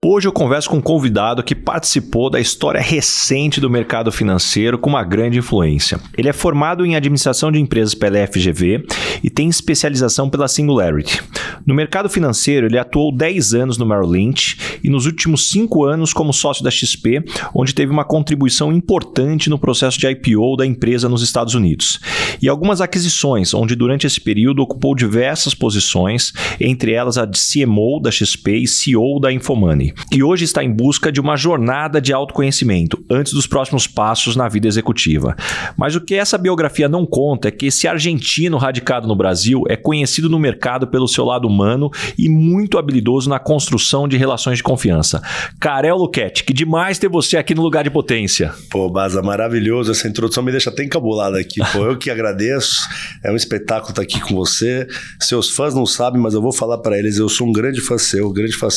Hoje eu converso com um convidado que participou da história recente do mercado financeiro com uma grande influência. Ele é formado em administração de empresas pela FGV e tem especialização pela Singularity. No mercado financeiro, ele atuou 10 anos no Merrill Lynch e nos últimos 5 anos como sócio da XP, onde teve uma contribuição importante no processo de IPO da empresa nos Estados Unidos. E algumas aquisições, onde durante esse período ocupou diversas posições, entre elas a de CMO da XP e CEO da Infomoney. E hoje está em busca de uma jornada de autoconhecimento antes dos próximos passos na vida executiva. Mas o que essa biografia não conta é que esse argentino radicado no Brasil é conhecido no mercado pelo seu lado humano e muito habilidoso na construção de relações de confiança. Karel Luketti, que demais ter você aqui no Lugar de Potência. Pô, Baza, maravilhoso. Essa introdução me deixa até encabulado aqui. Pô, eu que agradeço. É um espetáculo estar aqui com você. Seus fãs não sabem, mas eu vou falar para eles. Eu sou um grande fã seu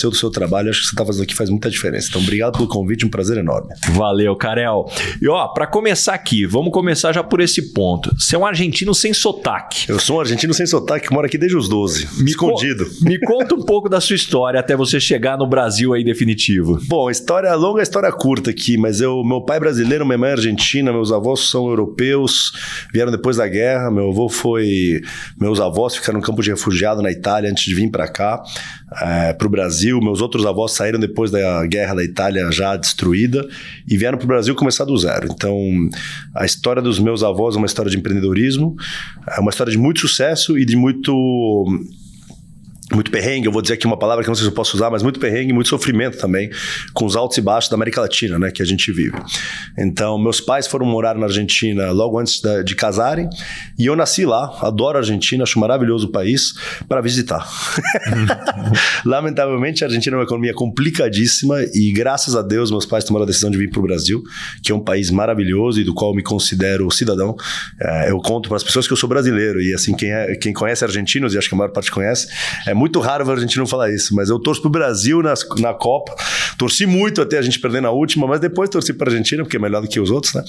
do seu trabalho. Acho que você está fazendo aqui faz muita diferença. Então, obrigado pelo convite, um prazer enorme. Valeu, Karel. E para começar aqui, vamos começar já por esse ponto. Você é um argentino sem sotaque. Eu sou um argentino sem sotaque, que mora aqui desde os 12, escondido. Me conta um pouco da sua história até você chegar no Brasil aí definitivo. Bom, história longa, história curta aqui, mas meu pai é brasileiro, minha mãe é argentina, meus avós são europeus, vieram depois da guerra, meus avós ficaram no campo de refugiado na Itália antes de vir para cá, para o Brasil. Meus outros avós saíram depois da guerra da Itália já destruída e vieram para o Brasil começar do zero. Então, a história dos meus avós é uma história de empreendedorismo, é uma história de muito sucesso e de muito perrengue. Eu vou dizer aqui uma palavra que não sei se eu posso usar, mas muito perrengue e muito sofrimento também, com os altos e baixos da América Latina, né, que a gente vive. Então, meus pais foram morar na Argentina logo antes de casarem, e eu nasci lá, adoro a Argentina, acho maravilhoso o país, para visitar. Lamentavelmente, a Argentina é uma economia complicadíssima, e graças a Deus, meus pais tomaram a decisão de vir para o Brasil, que é um país maravilhoso e do qual eu me considero cidadão. Eu conto para as pessoas que eu sou brasileiro, e assim, quem conhece argentinos, e acho que a maior parte conhece, é muito raro a argentino falar isso, mas eu torço pro Brasil na Copa. Torci muito até a gente perder na última, mas depois torci pra Argentina, porque é melhor do que os outros, né?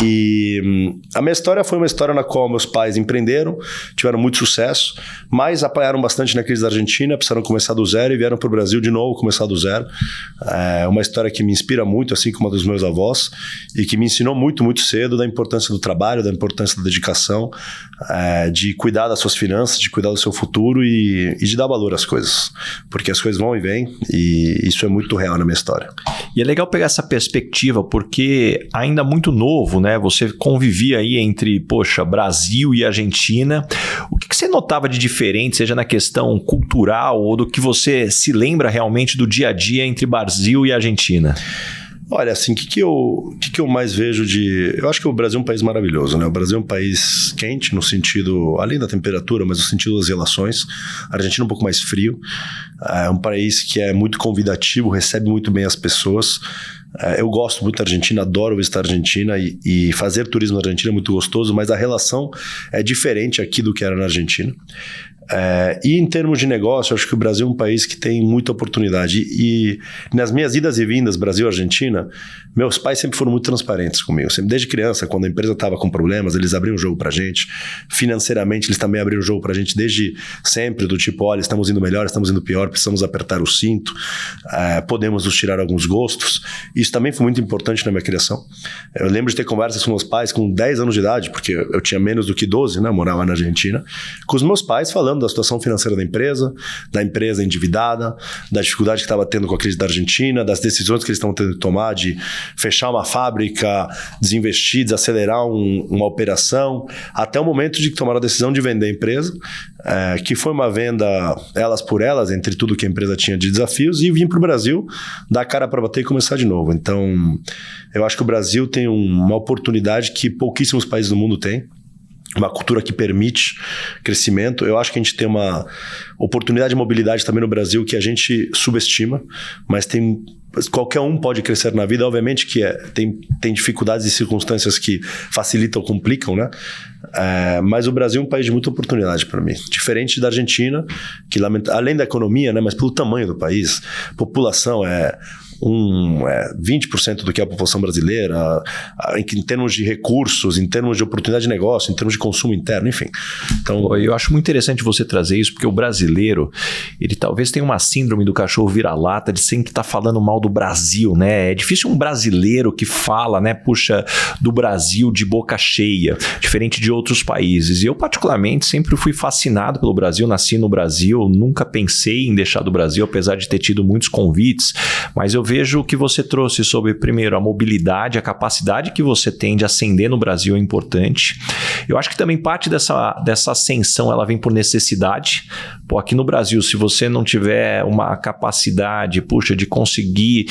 E a minha história foi uma história na qual meus pais empreenderam, tiveram muito sucesso, mas apanharam bastante na crise da Argentina, precisaram começar do zero e vieram pro Brasil de novo começar do zero. É uma história que me inspira muito, assim como a dos meus avós, e que me ensinou muito, muito cedo da importância do trabalho, da importância da dedicação, de cuidar das suas finanças, de cuidar do seu futuro e de dar valor às coisas, porque as coisas vão e vêm, e isso é muito real na minha história. E é legal pegar essa perspectiva, porque ainda muito novo, né? Você convivia aí entre, Brasil e Argentina. O que você notava de diferente, seja na questão cultural ou do que você se lembra realmente do dia a dia entre Brasil e Argentina? Olha, assim, o que eu mais vejo de... Eu acho que o Brasil é um país maravilhoso, né? O Brasil é um país quente no sentido, além da temperatura, mas no sentido das relações. A Argentina é um pouco mais frio. É um país que é muito convidativo, recebe muito bem as pessoas. Eu gosto muito da Argentina, adoro visitar a Argentina e fazer turismo na Argentina é muito gostoso, mas a relação é diferente aqui do que era na Argentina. E em termos de negócio, eu acho que o Brasil é um país que tem muita oportunidade. E nas minhas idas e vindas Brasil-Argentina, meus pais sempre foram muito transparentes comigo. Sempre, desde criança, quando a empresa estava com problemas, eles abriam o jogo pra gente. Financeiramente, eles também abriram o jogo pra gente desde sempre, do tipo, olha, estamos indo melhor, estamos indo pior, precisamos apertar o cinto, podemos nos tirar alguns gostos. Isso também foi muito importante na minha criação. Eu lembro de ter conversas com meus pais com 10 anos de idade, porque eu tinha menos do que 12, né? Morava na Argentina, com os meus pais falando da situação financeira da empresa endividada, da dificuldade que estava tendo com a crise da Argentina, das decisões que eles estão tendo que tomar de fechar uma fábrica, desinvestir, desacelerar uma operação, até o momento de tomar a decisão de vender a empresa, que foi uma venda elas por elas, entre tudo que a empresa tinha de desafios, e vir para o Brasil, dar a cara para bater e começar de novo. Então, eu acho que o Brasil tem uma oportunidade que pouquíssimos países do mundo têm. Uma cultura que permite crescimento. Eu acho que a gente tem uma oportunidade de mobilidade também no Brasil que a gente subestima, mas qualquer um pode crescer na vida. Obviamente que tem dificuldades e circunstâncias que facilitam ou complicam, né? Mas o Brasil é um país de muita oportunidade para mim. Diferente da Argentina, que além da economia, né, mas pelo tamanho do país, população 20% do que é a população brasileira, em termos de recursos, em termos de oportunidade de negócio, em termos de consumo interno, enfim. Então, eu acho muito interessante você trazer isso, porque o brasileiro, ele talvez tenha uma síndrome do cachorro vira-lata de sempre estar falando mal do Brasil, né? É difícil um brasileiro que fala, né, puxa, do Brasil de boca cheia, diferente de outros países. E eu, particularmente, sempre fui fascinado pelo Brasil, nasci no Brasil, nunca pensei em deixar do Brasil, apesar de ter tido muitos convites, mas eu vejo o que você trouxe sobre, primeiro, a mobilidade, a capacidade que você tem de ascender no Brasil é importante. Eu acho que também parte dessa ascensão, ela vem por necessidade. Pô, aqui no Brasil, se você não tiver uma capacidade, de conseguir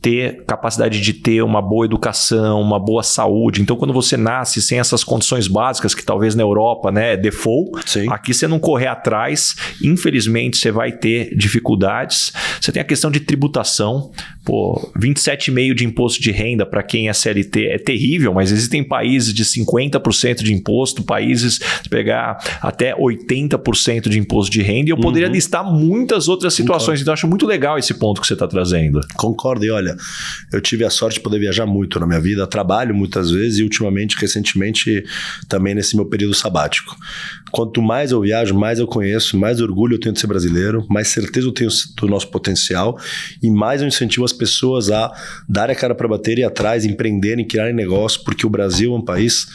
ter capacidade de ter uma boa educação, uma boa saúde. Então, quando você nasce sem essas condições básicas, que talvez na Europa, né, é default, sim. Aqui você não correr atrás, infelizmente você vai ter dificuldades. Você tem a questão de tributação. 27,5% de imposto de renda para quem é CLT é terrível, mas existem países de 50% de imposto, países de pegar até 80% de imposto de renda, e eu poderia listar muitas outras situações. Concordo. Então, eu acho muito legal esse ponto que você está trazendo. Concordo. E olha, eu tive a sorte de poder viajar muito na minha vida, trabalho muitas vezes e recentemente, também nesse meu período sabático. Quanto mais eu viajo, mais eu conheço, mais orgulho eu tenho de ser brasileiro, mais certeza eu tenho do nosso potencial e mais eu incentivo as pessoas a darem a cara para bater e ir atrás, empreenderem, criarem negócio, porque o Brasil é um país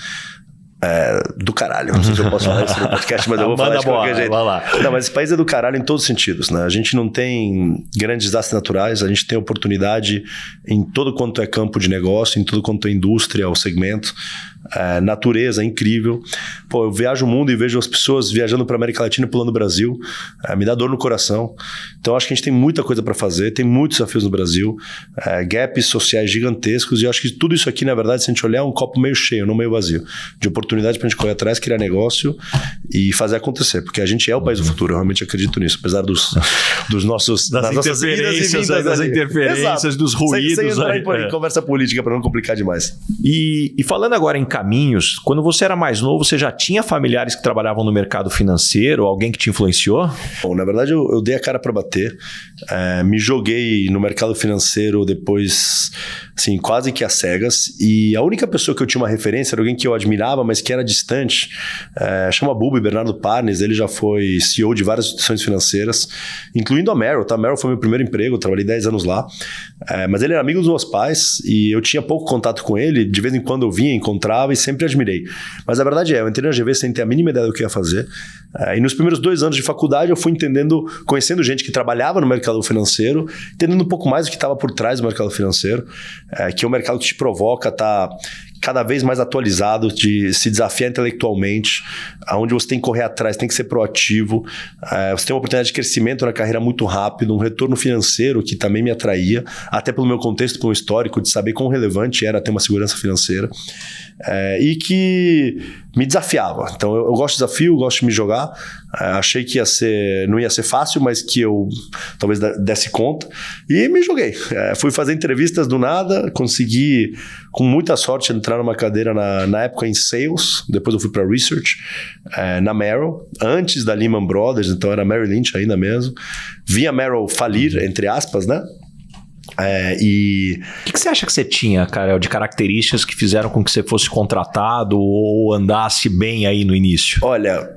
do caralho. Não sei se eu posso falar isso no podcast, mas eu vou falar de qualquer jeito. Vai lá. Não, mas esse país é do caralho em todos os sentidos, né? A gente não tem grandes desastres naturais, a gente tem oportunidade em todo quanto é campo de negócio, em tudo quanto é indústria ou segmento. Natureza incrível. Eu viajo o mundo e vejo as pessoas viajando para a América Latina e pulando o Brasil. Me dá dor no coração. Então, acho que a gente tem muita coisa para fazer, tem muitos desafios no Brasil, gaps sociais gigantescos, e acho que tudo isso aqui, na verdade, se a gente olhar, é um copo meio cheio, não meio vazio, de oportunidade para a gente correr atrás, criar negócio e fazer acontecer, porque a gente é o país do futuro, eu realmente acredito nisso, apesar dos nossos... das interferências, dos ruídos. Sem entrar em conversa política, para não complicar demais. E falando agora em caminhos, quando você era mais novo, você já tinha familiares que trabalhavam no mercado financeiro, alguém que te influenciou? Bom, na verdade, eu dei a cara para bater, me joguei no mercado financeiro depois, assim, quase que às cegas, e a única pessoa que eu tinha uma referência era alguém que eu admirava, mas que era distante, chama Bubi, Bernardo Parnes, ele já foi CEO de várias instituições financeiras, incluindo a Merrill, tá? A Merrill foi meu primeiro emprego, eu trabalhei 10 anos lá, mas ele era amigo dos meus pais e eu tinha pouco contato com ele, de vez em quando eu vinha, encontrava e sempre admirei. Mas a verdade eu entrei na GV sem ter a mínima ideia do que ia fazer, e nos primeiros 2 anos de faculdade eu fui conhecendo gente que trabalhava no mercado financeiro, entendendo um pouco mais do que estava por trás do mercado financeiro, que é um mercado que te provoca tá cada vez mais atualizado, de se desafiar intelectualmente, onde você tem que correr atrás, tem que ser proativo, você tem uma oportunidade de crescimento na carreira muito rápido, um retorno financeiro que também me atraía, até pelo meu contexto, pelo histórico, de saber quão relevante era ter uma segurança financeira, e que me desafiava. Então eu gosto de desafio, gosto de me jogar, achei que não ia ser fácil, mas que eu talvez desse conta, e me joguei. Fui fazer entrevistas do nada, consegui com muita sorte entrar numa cadeira na época em Sales, depois eu fui para Research, na Merrill, antes da Lehman Brothers, então era Merrill Lynch ainda mesmo. Vi a Merrill falir, entre aspas, né? E o que você acha que você tinha, Karel, de características que fizeram com que você fosse contratado ou andasse bem aí no início? Olha,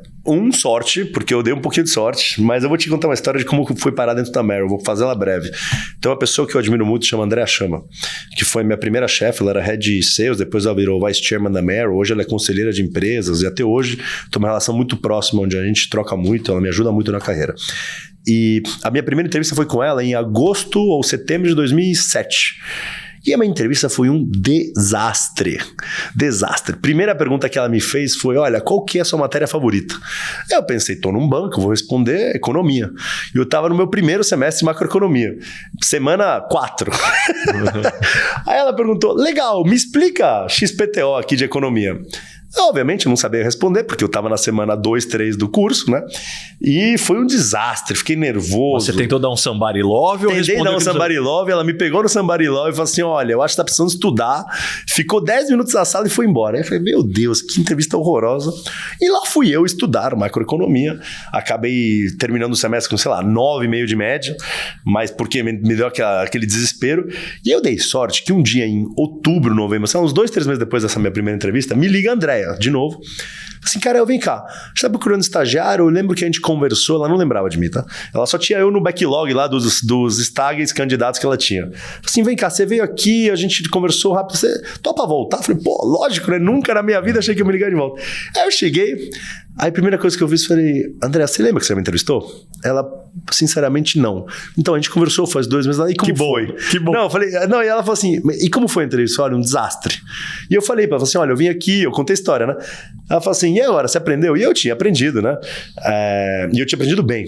sorte, porque eu dei um pouquinho de sorte, mas eu vou te contar uma história de como fui parar dentro da Merrill, vou fazer ela breve. Então, uma pessoa que eu admiro muito chama Andrea Chama, que foi minha primeira chefe, ela era Head de Sales, depois ela virou Vice Chairman da Merrill, hoje ela é conselheira de empresas, e até hoje tem uma relação muito próxima, onde a gente troca muito, ela me ajuda muito na carreira. E a minha primeira entrevista foi com ela em agosto ou setembro de 2007. E a minha entrevista foi um desastre. Desastre. Primeira pergunta que ela me fez foi, olha, qual que é a sua matéria favorita? Eu pensei, tô num banco, vou responder economia. E eu tava no meu primeiro semestre de macroeconomia. Semana 4. Aí ela perguntou, legal, me explica XPTO aqui de economia. Obviamente eu não sabia responder, porque eu estava na semana 2, 3 do curso, né? E foi um desastre, fiquei nervoso. Você tentou dar um somebody love ou Tentei dar um somebody love, ela me pegou no somebody love e falou assim, olha, eu acho que tá precisando estudar. Ficou 10 minutos na sala e foi embora. Aí eu falei, meu Deus, que entrevista horrorosa. E lá fui eu estudar macroeconomia. Acabei terminando o semestre com, sei lá, 9,5 de média, mas porque me deu aquele desespero. E eu dei sorte que um dia em outubro, novembro, uns 2, 3 meses depois dessa minha primeira entrevista, me liga a Andréia, de novo. Assim, cara, vem cá, você tá procurando estagiário? Eu lembro que a gente conversou, ela não lembrava de mim, tá? Ela só tinha eu no backlog lá dos estágios candidatos que ela tinha. Assim, vem cá, você veio aqui, a gente conversou rápido, você topa voltar? Eu falei, pô, lógico, né? Nunca na minha vida achei que ia me ligar de volta. Aí eu cheguei, aí a primeira coisa que eu fiz, falei, André, você lembra que você me entrevistou? Ela, sinceramente, não. Então, a gente conversou faz 2 meses lá, e como foi? Que bom. Não, eu falei, não, e ela falou assim, e como foi a entrevista? Olha, um desastre. E eu falei pra ela, assim, olha, eu vim aqui, eu contei a história, né? Ela falou assim, e agora, você aprendeu? E eu tinha aprendido, né? E eu tinha aprendido bem.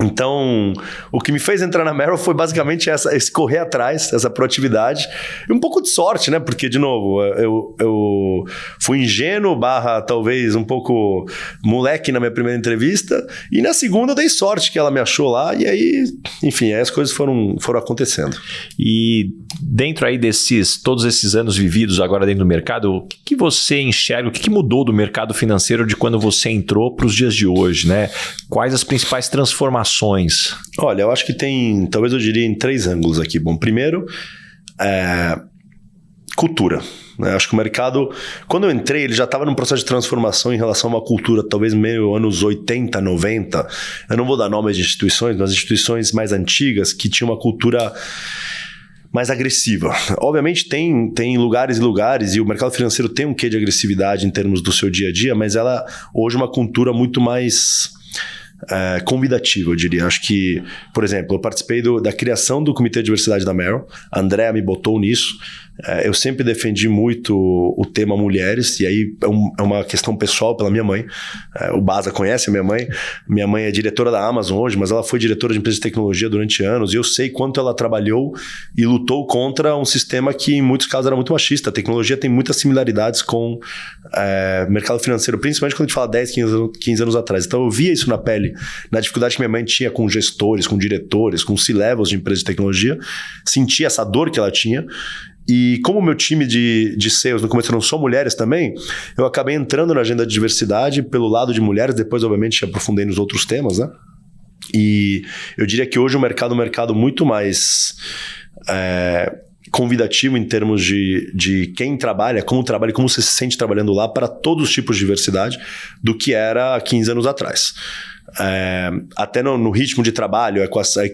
Então, o que me fez entrar na Merrill foi basicamente esse correr atrás, essa proatividade. E um pouco de sorte, né? Porque, de novo, eu fui ingênuo / talvez um pouco moleque na minha primeira entrevista. E na segunda eu dei sorte que ela me achou lá. E aí, enfim, aí as coisas foram acontecendo. E dentro aí todos esses anos vividos agora dentro do mercado, o que você enxerga, o que mudou do mercado financeiro de quando você entrou para os dias de hoje, né? Quais as principais transformações? Olha, eu acho que tem, talvez eu diria em 3 ângulos aqui. Bom, primeiro, cultura. Né? Acho que o mercado, quando eu entrei, ele já estava num processo de transformação em relação a uma cultura, talvez meio anos 80, 90. Eu não vou dar nomes de instituições, mas instituições mais antigas que tinham uma cultura mais agressiva. Obviamente tem lugares e lugares, e o mercado financeiro tem um quê de agressividade em termos do seu dia a dia, mas ela hoje é uma cultura muito mais convidativa, eu diria. Acho que, por exemplo, eu participei da criação do Comitê de Diversidade da Merrill, a Andréa me botou nisso. Eu sempre defendi muito o tema mulheres, e aí é uma questão pessoal pela minha mãe. O Baza conhece a minha mãe. Minha mãe é diretora da Amazon hoje, mas ela foi diretora de empresa de tecnologia durante anos, e eu sei quanto ela trabalhou e lutou contra um sistema que em muitos casos era muito machista. A tecnologia tem muitas similaridades com o mercado financeiro, principalmente quando a gente fala 10, 15 anos atrás. Então eu via isso na pele, na dificuldade que minha mãe tinha com gestores, com diretores, com C-levels de empresas de tecnologia. Sentia essa dor que ela tinha. E como o meu time de sales no começo eram só mulheres também, eu acabei entrando na agenda de diversidade pelo lado de mulheres, depois obviamente aprofundei nos outros temas, né? E eu diria que hoje o mercado é um mercado muito mais convidativo em termos de quem trabalha, como você se sente trabalhando lá para todos os tipos de diversidade do que era há 15 anos atrás. Até no ritmo de trabalho,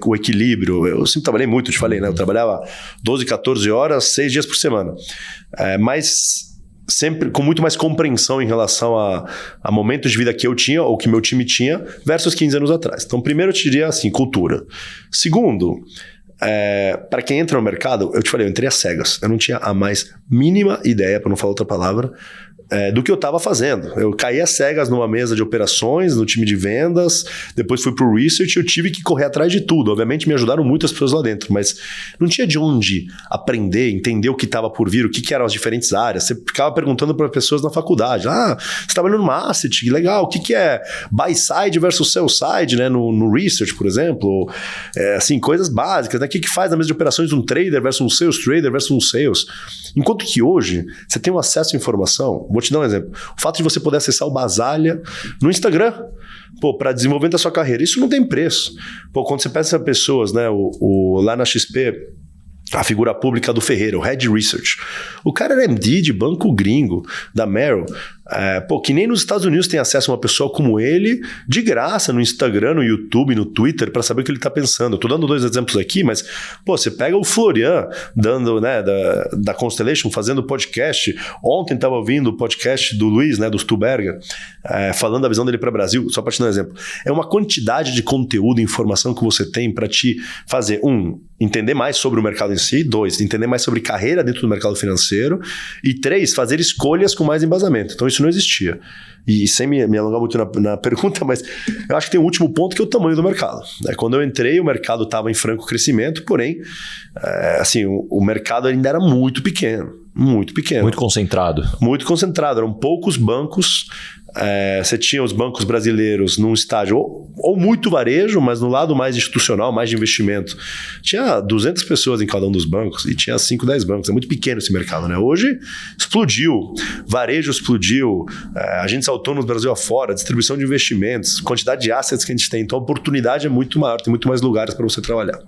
com o equilíbrio. Eu sempre trabalhei muito, te falei, né? Eu trabalhava 12, 14 horas, 6 dias por semana. Mas sempre com muito mais compreensão em relação a momentos de vida que eu tinha, ou que meu time tinha, versus 15 anos atrás. Então, primeiro eu te diria assim, cultura. Segundo, para quem entra no mercado, eu te falei, eu entrei às cegas. Eu não tinha a mais mínima ideia, para não falar outra palavra, do que eu estava fazendo. Eu caí às cegas numa mesa de operações, no time de vendas, depois fui para o research e eu tive que correr atrás de tudo. Obviamente me ajudaram muitas pessoas lá dentro, mas não tinha de onde aprender, entender o que estava por vir, o que eram as diferentes áreas. Você ficava perguntando para pessoas na faculdade, você trabalhando numa asset, que legal, o que é buy side versus sell side, né? no research, por exemplo, assim, coisas básicas, né? O que faz na mesa de operações um trader versus um sales trader versus um sales. Enquanto que hoje, você tem um acesso à informação. Vou te dar um exemplo. O fato de você poder acessar o Basalha no Instagram, para desenvolvimento da sua carreira, isso não tem preço. Quando você pensa em pessoas, né, lá na XP, a figura pública do Ferreira, o Head Research. O cara era MD de banco gringo, da Merrill. Que nem nos Estados Unidos tem acesso a uma pessoa como ele, de graça, no Instagram, no YouTube, no Twitter, para saber o que ele está pensando. Eu tô dando 2 exemplos aqui, mas você pega o Florian, dando, né, da Constellation, fazendo podcast. Ontem estava ouvindo o podcast do Luiz, né, do Stuberger, falando da visão dele para o Brasil, só para te dar um exemplo. É uma quantidade de conteúdo e informação que você tem para te fazer, entender mais sobre o mercado em si, 2, entender mais sobre carreira dentro do mercado financeiro, e 3, fazer escolhas com mais embasamento. Então isso não existia. E sem me alongar muito na pergunta, mas eu acho que tem um último ponto que é o tamanho do mercado. Quando eu entrei, o mercado estava em franco crescimento, porém, assim, o mercado ainda era muito pequeno. Muito pequeno. Muito concentrado. Muito concentrado. Eram poucos bancos. Você tinha os bancos brasileiros num estágio ou muito varejo, mas no lado mais institucional, mais de investimento. Tinha 200 pessoas em cada um dos bancos e tinha 5, 10 bancos. É muito pequeno esse mercado, né? Hoje explodiu. Varejo explodiu. Agentes autônomos Brasil afora, distribuição de investimentos, quantidade de assets que a gente tem. Então a oportunidade é muito maior, tem muito mais lugares para você trabalhar.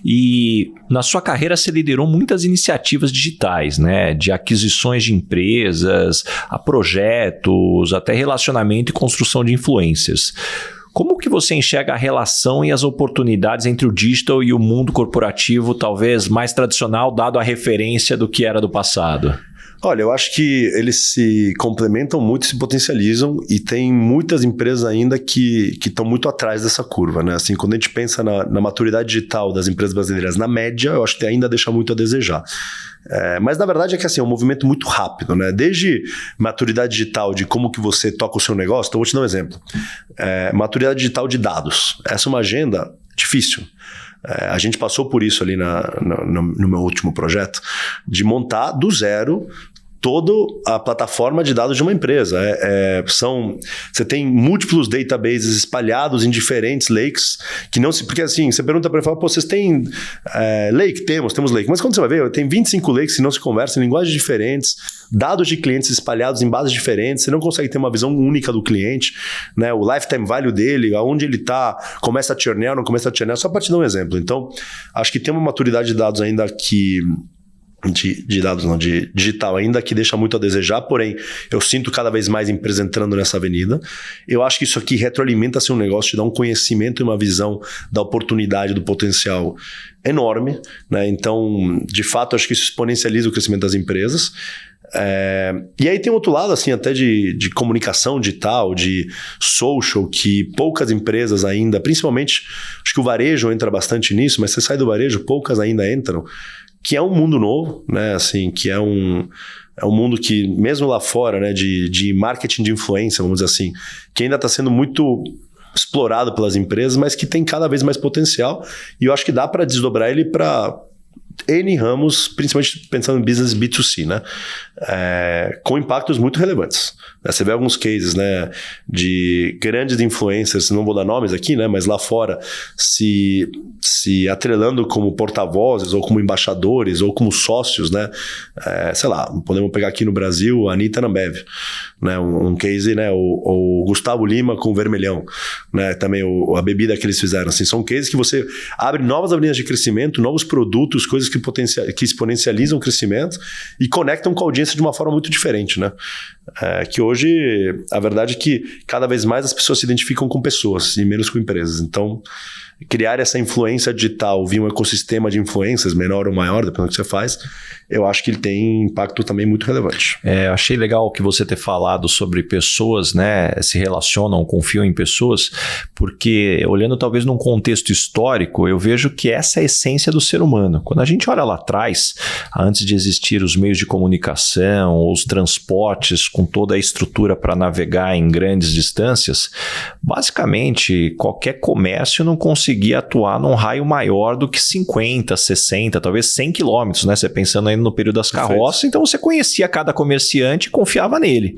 E na sua carreira você liderou muitas iniciativas digitais, né? De aquisições de empresas, a projetos, até relacionamento e construção de influencers. Como que você enxerga a relação e as oportunidades entre o digital e o mundo corporativo, talvez mais tradicional, dado a referência do que era do passado? Olha, eu acho que eles se complementam muito, se potencializam e tem muitas empresas ainda que estão muito atrás dessa curva, né? Assim, quando a gente pensa na maturidade digital das empresas brasileiras, na média, eu acho que ainda deixa muito a desejar. Mas na verdade é que assim, é um movimento muito rápido, né? Desde maturidade digital de como que você toca o seu negócio, então vou te dar um exemplo. Maturidade digital de dados. Essa é uma agenda difícil. A gente passou por isso ali no meu último projeto, de montar do zero toda a plataforma de dados de uma empresa. Você tem múltiplos databases espalhados em diferentes lakes, que não se... Porque assim, você pergunta para ele, fala, vocês têm lake? Temos lake. Mas quando você vai ver, tem 25 lakes que não se conversam em linguagens diferentes, dados de clientes espalhados em bases diferentes, você não consegue ter uma visão única do cliente, né? O lifetime value dele, aonde ele está, começa a churnar, não começa a churnar, só para te dar um exemplo. Então, acho que tem uma maturidade de dados ainda que... De dados não, de digital ainda, que deixa muito a desejar, porém eu sinto cada vez mais empresas entrando nessa avenida. Eu acho que isso aqui retroalimenta seu negócio, te dá um conhecimento e uma visão da oportunidade, do potencial enorme, né? Então, de fato, acho que isso exponencializa o crescimento das empresas. E aí tem outro lado, assim, até de comunicação digital, de social, que poucas empresas ainda, principalmente, acho que o varejo entra bastante nisso, mas você sai do varejo, poucas ainda entram, que é um mundo novo, né? Assim, que é um mundo que, mesmo lá fora, né, de marketing de influência, vamos dizer assim, que ainda está sendo muito explorado pelas empresas, mas que tem cada vez mais potencial, e eu acho que dá para desdobrar ele para N ramos, principalmente pensando em business B2C, né? Com impactos muito relevantes. Você vê alguns cases, né, de grandes influencers, não vou dar nomes aqui, né, mas lá fora se atrelando como porta-vozes, ou como embaixadores, ou como sócios, né? Sei lá, podemos pegar aqui no Brasil a Anitta na Ambev, né? Um case, né? O Gustavo Lima com o Vermelhão, né? Também a bebida que eles fizeram. Assim, são cases que você abre novas avenidas de crescimento, novos produtos, coisas que exponencializam o crescimento e conectam com a audiência de uma forma muito diferente, né? Que hoje, a verdade é que cada vez mais as pessoas se identificam com pessoas e menos com empresas. Então, criar essa influência digital via um ecossistema de influências, menor ou maior, dependendo do que você faz, eu acho que ele tem impacto também muito relevante. Achei legal que você ter falado sobre pessoas, né, se relacionam, confiam em pessoas, porque olhando talvez num contexto histórico, eu vejo que essa é a essência do ser humano. Quando a gente olha lá atrás, antes de existir os meios de comunicação, os transportes com toda a estrutura para navegar em grandes distâncias, basicamente qualquer comércio não conseguia atuar num raio maior do que 50, 60, talvez 100 quilômetros, né? Você pensando aí no período das carroças, então você conhecia cada comerciante e confiava nele.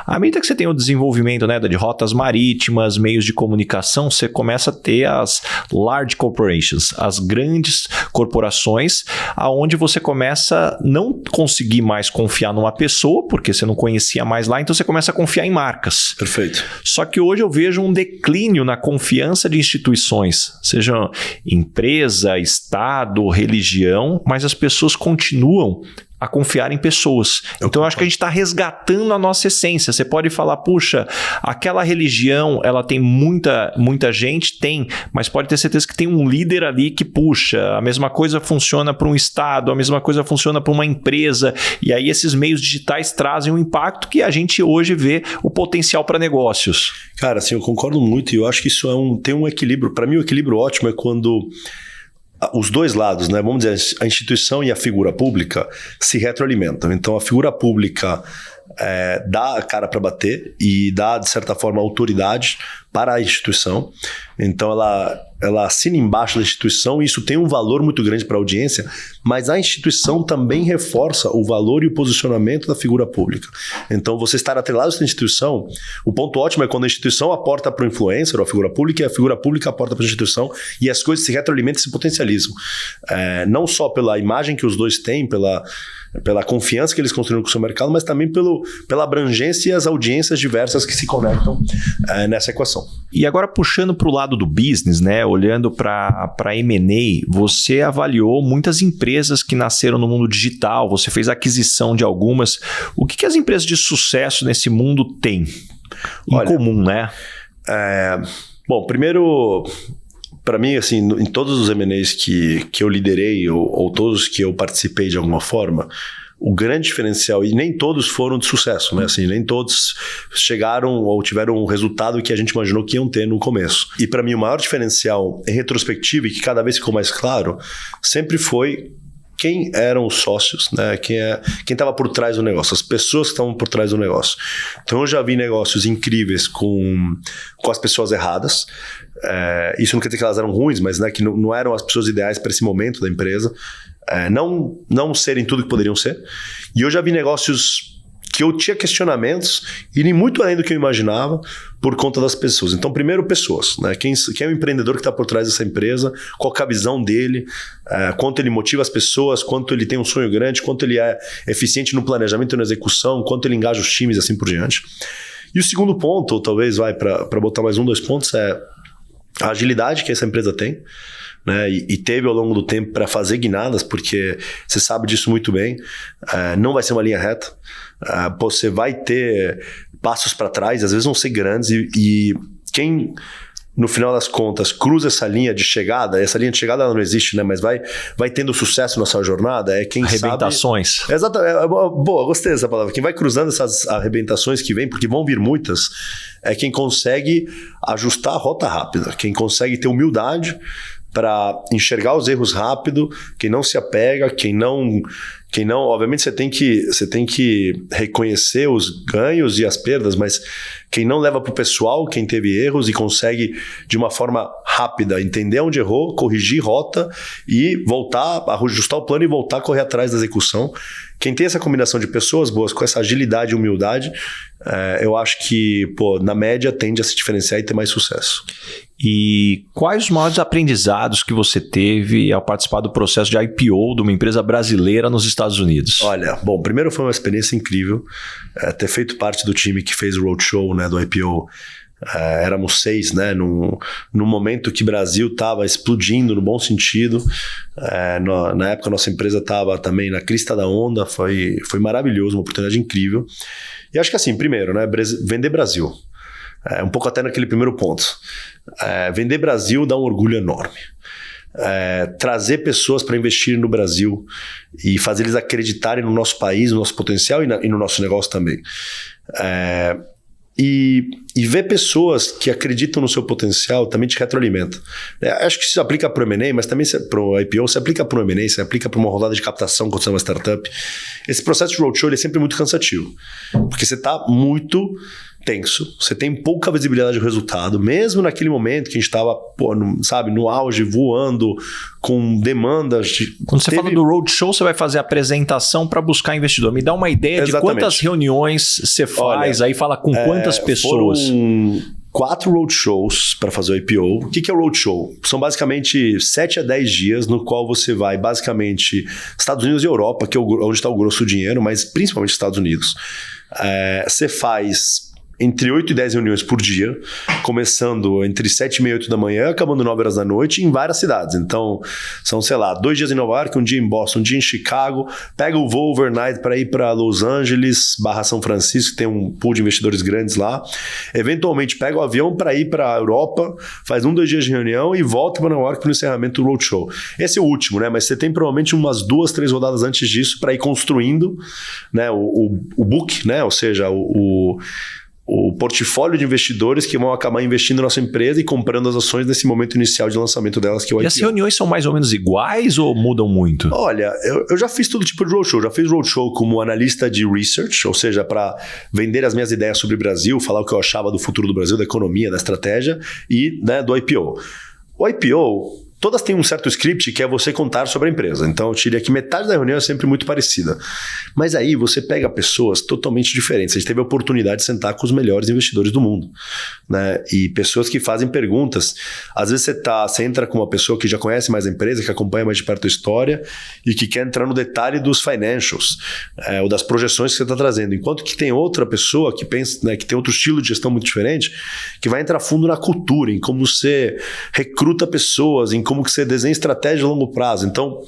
À medida que você tem o desenvolvimento, né, de rotas marítimas, meios de comunicação, você começa a ter as large corporations, as grandes corporações, aonde você começa a não conseguir mais confiar numa pessoa, porque você não conhecia mais lá, então você começa a confiar em marcas. Perfeito. Só que hoje eu vejo um declínio na confiança de instituições, seja empresa, estado, religião, mas as pessoas continuam a confiar em pessoas. Então eu acho que a gente está resgatando a nossa essência. Você pode falar, puxa, aquela religião, ela tem muita gente, tem, mas pode ter certeza que tem um líder ali que puxa. A mesma coisa funciona para um estado, a mesma coisa funciona para uma empresa, e aí esses meios digitais trazem um impacto que a gente hoje vê o potencial para negócios. Cara, assim, eu concordo muito, e eu acho que isso tem um equilíbrio. Para mim, o equilíbrio ótimo é quando os dois lados, né, vamos dizer, a instituição e a figura pública se retroalimentam. Então, a figura pública dá a cara para bater e dá, de certa forma, autoridade para a instituição. Então, ela assina embaixo da instituição e isso tem um valor muito grande para a audiência, mas a instituição também reforça o valor e o posicionamento da figura pública. Então, você estar atrelado a essa instituição, o ponto ótimo é quando a instituição aporta para o influencer ou a figura pública e a figura pública aporta para a instituição e as coisas se retroalimentam e se potencializam. Não só pela imagem que os dois têm, pela confiança que eles construíram com o seu mercado, mas também pela abrangência e as audiências diversas que se conectam nessa equação. E agora puxando para o lado do business, né, olhando para M&A, você avaliou muitas empresas que nasceram no mundo digital, você fez aquisição de algumas. O que as empresas de sucesso nesse mundo têm em comum, né? Bom, primeiro, para mim, assim, em todos os M&As que eu liderei ou todos que eu participei de alguma forma, o grande diferencial, e nem todos foram de sucesso, né? Assim, nem todos chegaram ou tiveram um resultado que a gente imaginou que iam ter no começo. E para mim o maior diferencial em retrospectiva e que cada vez ficou mais claro, sempre foi quem eram os sócios, né? Quem estava por trás do negócio, as pessoas que estavam por trás do negócio. Então eu já vi negócios incríveis com as pessoas erradas. Isso não quer dizer que elas eram ruins, mas né, que não eram as pessoas ideais para esse momento da empresa. Não serem tudo que poderiam ser. E eu já vi negócios que eu tinha questionamentos irem muito além do que eu imaginava por conta das pessoas. Então, primeiro, pessoas, né? Quem é o empreendedor que está por trás dessa empresa, qual que é a visão dele, quanto ele motiva as pessoas, quanto ele tem um sonho grande, quanto ele é eficiente no planejamento e na execução, quanto ele engaja os times e assim por diante. E o segundo ponto, ou talvez para botar mais 2 pontos, é a agilidade que essa empresa tem. Né, e teve ao longo do tempo para fazer guinadas, porque você sabe disso muito bem, não vai ser uma linha reta, você vai ter passos para trás, às vezes vão ser grandes, e quem no final das contas cruza essa linha de chegada ela não existe, né, mas vai tendo sucesso nessa jornada, é quem arrebentações. Sabe... Exatamente, boa, gostei dessa palavra, quem vai cruzando essas arrebentações que vem, porque vão vir muitas, é quem consegue ajustar a rota rápida, quem consegue ter humildade para enxergar os erros rápido, quem não se apega, quem não, obviamente você tem que reconhecer os ganhos e as perdas, mas quem não leva para o pessoal, quem teve erros e consegue de uma forma rápida entender onde errou, corrigir rota e voltar, ajustar o plano e voltar a correr atrás da execução. Quem tem essa combinação de pessoas boas com essa agilidade e humildade, eu acho que, na média, tende a se diferenciar e ter mais sucesso. E quais os maiores aprendizados que você teve ao participar do processo de IPO de uma empresa brasileira nos Estados Unidos? Olha, bom, primeiro foi uma experiência incrível ter feito parte do time que fez o roadshow, né, do IPO. Éramos 6, né, num momento que o Brasil estava explodindo no bom sentido. Na época, nossa empresa estava também na crista da onda, foi maravilhoso, uma oportunidade incrível. E acho que assim, primeiro, né, vender Brasil. Um pouco até naquele primeiro ponto. Vender Brasil dá um orgulho enorme. Trazer pessoas para investir no Brasil e fazer eles acreditarem no nosso país, no nosso potencial e no nosso negócio também. E ver pessoas que acreditam no seu potencial também te retroalimenta. Acho que isso se aplica para o M&A, mas também para o IPO, se aplica para o M&A, se aplica para uma rodada de captação quando você é uma startup. Esse processo de roadshow ele é sempre muito cansativo, porque você está muito tenso, você tem pouca visibilidade do resultado, mesmo naquele momento que a gente estava, no auge, voando, com demandas. Quando você fala do roadshow, você vai fazer a apresentação para buscar investidor. Me dá uma ideia de quantas reuniões você faz, aí fala com quantas pessoas. Foram 4 roadshows para fazer o IPO. O que é o roadshow? São basicamente 7 a 10 dias no qual você vai basicamente Estados Unidos e Europa, que é onde está o grosso do dinheiro, mas principalmente Estados Unidos. Você faz entre 8 e 10 reuniões por dia, começando entre 7 e meia e 8 da manhã, acabando 9 horas da noite em várias cidades. Então, são, 2 dias em Nova York, um dia em Boston, um dia em Chicago, pega o voo overnight para ir para Los Angeles, /São Francisco, que tem um pool de investidores grandes lá. Eventualmente, pega o avião para ir para a Europa, faz 1, 2 dias de reunião e volta para Nova York para o encerramento do roadshow. Esse é o último, né? Mas você tem provavelmente umas 2, 3 rodadas antes disso para ir construindo, né, o book, né? Ou seja, o portfólio de investidores que vão acabar investindo na nossa empresa e comprando as ações nesse momento inicial de lançamento delas, que é o IPO. E as reuniões são mais ou menos iguais ou mudam muito? Olha, eu já fiz todo tipo de roadshow. Já fiz roadshow como analista de research, ou seja, para vender as minhas ideias sobre o Brasil, falar o que eu achava do futuro do Brasil, da economia, da estratégia e, né, do IPO. O IPO... Todas têm um certo script que é você contar sobre a empresa. Então, eu diria que metade da reunião é sempre muito parecida. Mas aí você pega pessoas totalmente diferentes. A gente teve a oportunidade de sentar com os melhores investidores do mundo, né? E pessoas que fazem perguntas. Às vezes você entra com uma pessoa que já conhece mais a empresa, que acompanha mais de perto a história e que quer entrar no detalhe dos financials, ou das projeções que você está trazendo. Enquanto que tem outra pessoa que pensa, né, que tem outro estilo de gestão muito diferente, que vai entrar fundo na cultura, em como você recruta pessoas, em como que você desenha estratégia a longo prazo. Então,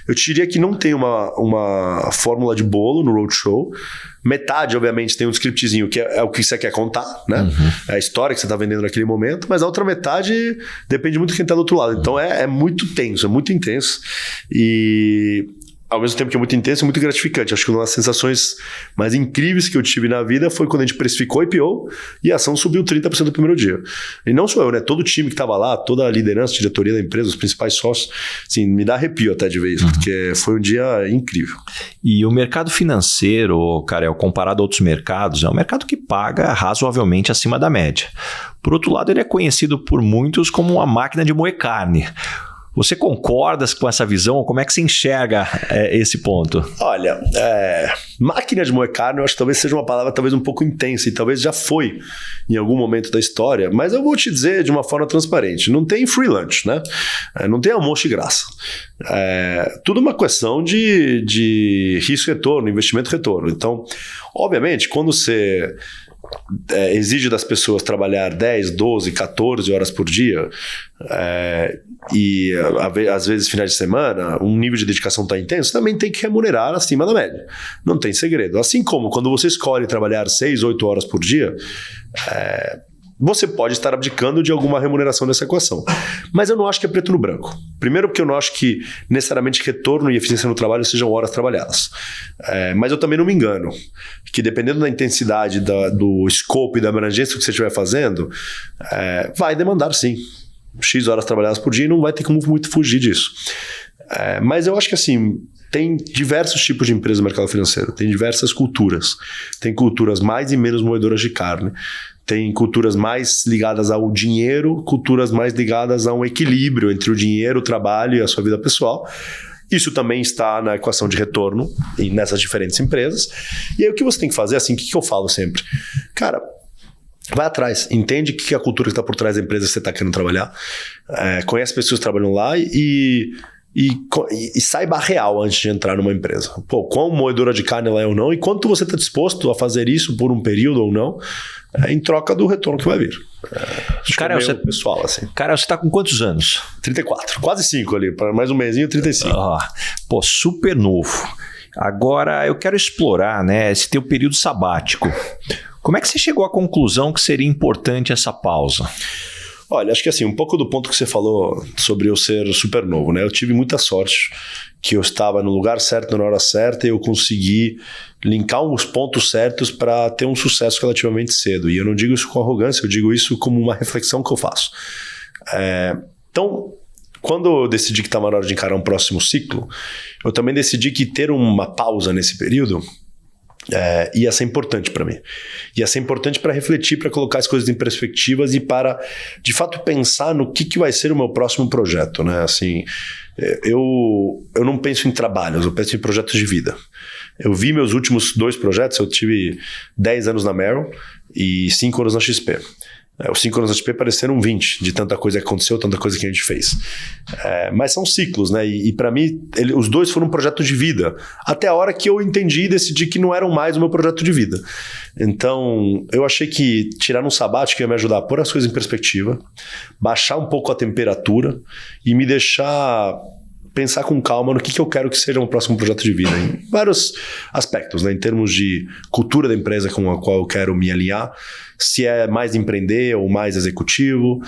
eu te diria que não tem uma fórmula de bolo no roadshow. Metade, obviamente, tem um scriptzinho que é o que você quer contar, né? Uhum. É a história que você está vendendo naquele momento, mas a outra metade depende muito de quem está do outro lado. Então, é muito tenso, é muito intenso. E... ao mesmo tempo que é muito intenso, é muito gratificante. Acho que uma das sensações mais incríveis que eu tive na vida foi quando a gente precificou o IPO e a ação subiu 30% no primeiro dia. E não sou eu, né? Todo o time que estava lá, toda a liderança, diretoria da empresa, os principais sócios, assim, me dá arrepio até de ver isso, porque foi um dia incrível. E o mercado financeiro, Karel, comparado a outros mercados, é um mercado que paga razoavelmente acima da média. Por outro lado, ele é conhecido por muitos como uma máquina de moer carne. Você concorda com essa visão? Como é que você enxerga esse ponto? Olha, máquina de moer carne, eu acho que talvez seja uma palavra talvez um pouco intensa e talvez já foi em algum momento da história, mas eu vou te dizer de uma forma transparente, não tem free lunch, né? Não tem almoço de graça. Tudo uma questão de risco-retorno, investimento-retorno. Então, obviamente, quando você... exige das pessoas trabalhar 10, 12, 14 horas por dia e às vezes finais de semana, um nível de dedicação está intenso, também tem que remunerar acima da média. Não tem segredo. Assim como quando você escolhe trabalhar 6, 8 horas por dia, você pode estar abdicando de alguma remuneração dessa equação. Mas eu não acho que é preto no branco. Primeiro porque eu não acho que necessariamente retorno e eficiência no trabalho sejam horas trabalhadas. Mas eu também não me engano que dependendo da intensidade, do scope e da abrangência que você estiver fazendo, vai demandar sim X horas trabalhadas por dia e não vai ter como muito fugir disso. Mas eu acho que assim... Tem diversos tipos de empresas no mercado financeiro, tem diversas culturas. Tem culturas mais e menos moedoras de carne, tem culturas mais ligadas ao dinheiro, culturas mais ligadas a um equilíbrio entre o dinheiro, o trabalho e a sua vida pessoal. Isso também está na equação de retorno e nessas diferentes empresas. E aí o que você tem que fazer, assim, o que eu falo sempre? Cara, vai atrás, entende o que é a cultura que está por trás da empresa que você está querendo trabalhar, conhece pessoas que trabalham lá e saiba a real antes de entrar numa empresa. Pô, quão moedora de carne ela é ou não e quanto você está disposto a fazer isso por um período ou não, em troca do retorno que vai vir. Cara, você pessoal, assim. Cara, você está com quantos anos? 34, quase 5 ali, para mais um mesinho, 35. Pô, super novo. Agora, eu quero explorar, né, esse teu período sabático. Como é que você chegou à conclusão que seria importante essa pausa? Olha, acho que assim, um pouco do ponto que você falou sobre eu ser super novo, né? Eu tive muita sorte que eu estava no lugar certo, na hora certa, e eu consegui linkar os pontos certos para ter um sucesso relativamente cedo. E eu não digo isso com arrogância, eu digo isso como uma reflexão que eu faço. Então, quando eu decidi que estava na hora de encarar um próximo ciclo, eu também decidi que ter uma pausa nesse período ia ser importante para mim. Ia ser importante para refletir, para colocar as coisas em perspectivas e para, de fato, pensar no que vai ser o meu próximo projeto, né? Assim, eu não penso em trabalhos, eu penso em projetos de vida. Eu vi meus últimos 2 projetos, eu tive 10 anos na Merrill e 5 anos na XP. Os 5 anos da XP pareceram 20, de tanta coisa que aconteceu, tanta coisa que a gente fez. Mas são ciclos, né? E para mim, os 2 foram um projeto de vida. Até a hora que eu entendi e decidi que não eram mais o meu projeto de vida. Então, eu achei que tirar um sabático ia me ajudar a pôr as coisas em perspectiva, baixar um pouco a temperatura e me deixar pensar com calma no que eu quero que seja um próximo projeto de vida, em vários aspectos, né? Em termos de cultura da empresa com a qual eu quero me alinhar, se é mais empreender ou mais executivo,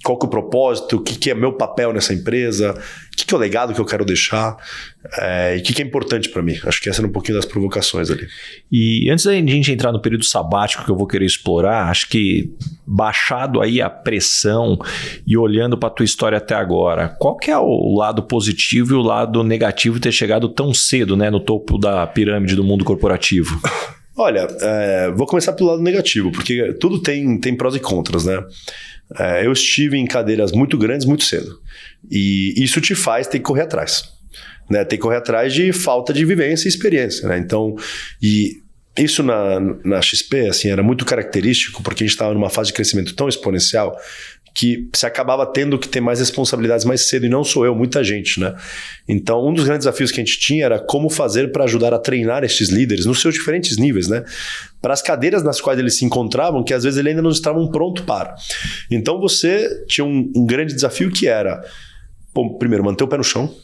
qual que é o propósito, o que é meu papel nessa empresa, que é o legado que eu quero deixar e o que é importante para mim. Acho que essa é um pouquinho das provocações ali. E antes da gente entrar no período sabático que eu vou querer explorar, acho que baixado aí a pressão e olhando para a tua história até agora, qual que é o lado positivo e o lado negativo de ter chegado tão cedo, né, no topo da pirâmide do mundo corporativo? Olha, vou começar pelo lado negativo, porque tudo tem prós e contras, né? Eu estive em cadeiras muito grandes muito cedo. E isso te faz ter que correr atrás. Né? Tem que correr atrás de falta de vivência e experiência. Né? Então, e isso na XP assim, era muito característico, porque a gente estava numa fase de crescimento tão exponencial que você acabava tendo que ter mais responsabilidades mais cedo, e não sou eu, muita gente, né? Então, um dos grandes desafios que a gente tinha era como fazer para ajudar a treinar estes líderes nos seus diferentes níveis, né? Para as cadeiras nas quais eles se encontravam, que às vezes eles ainda não estavam prontos para. Então, você tinha um grande desafio que era, bom, primeiro, manter o pé no chão,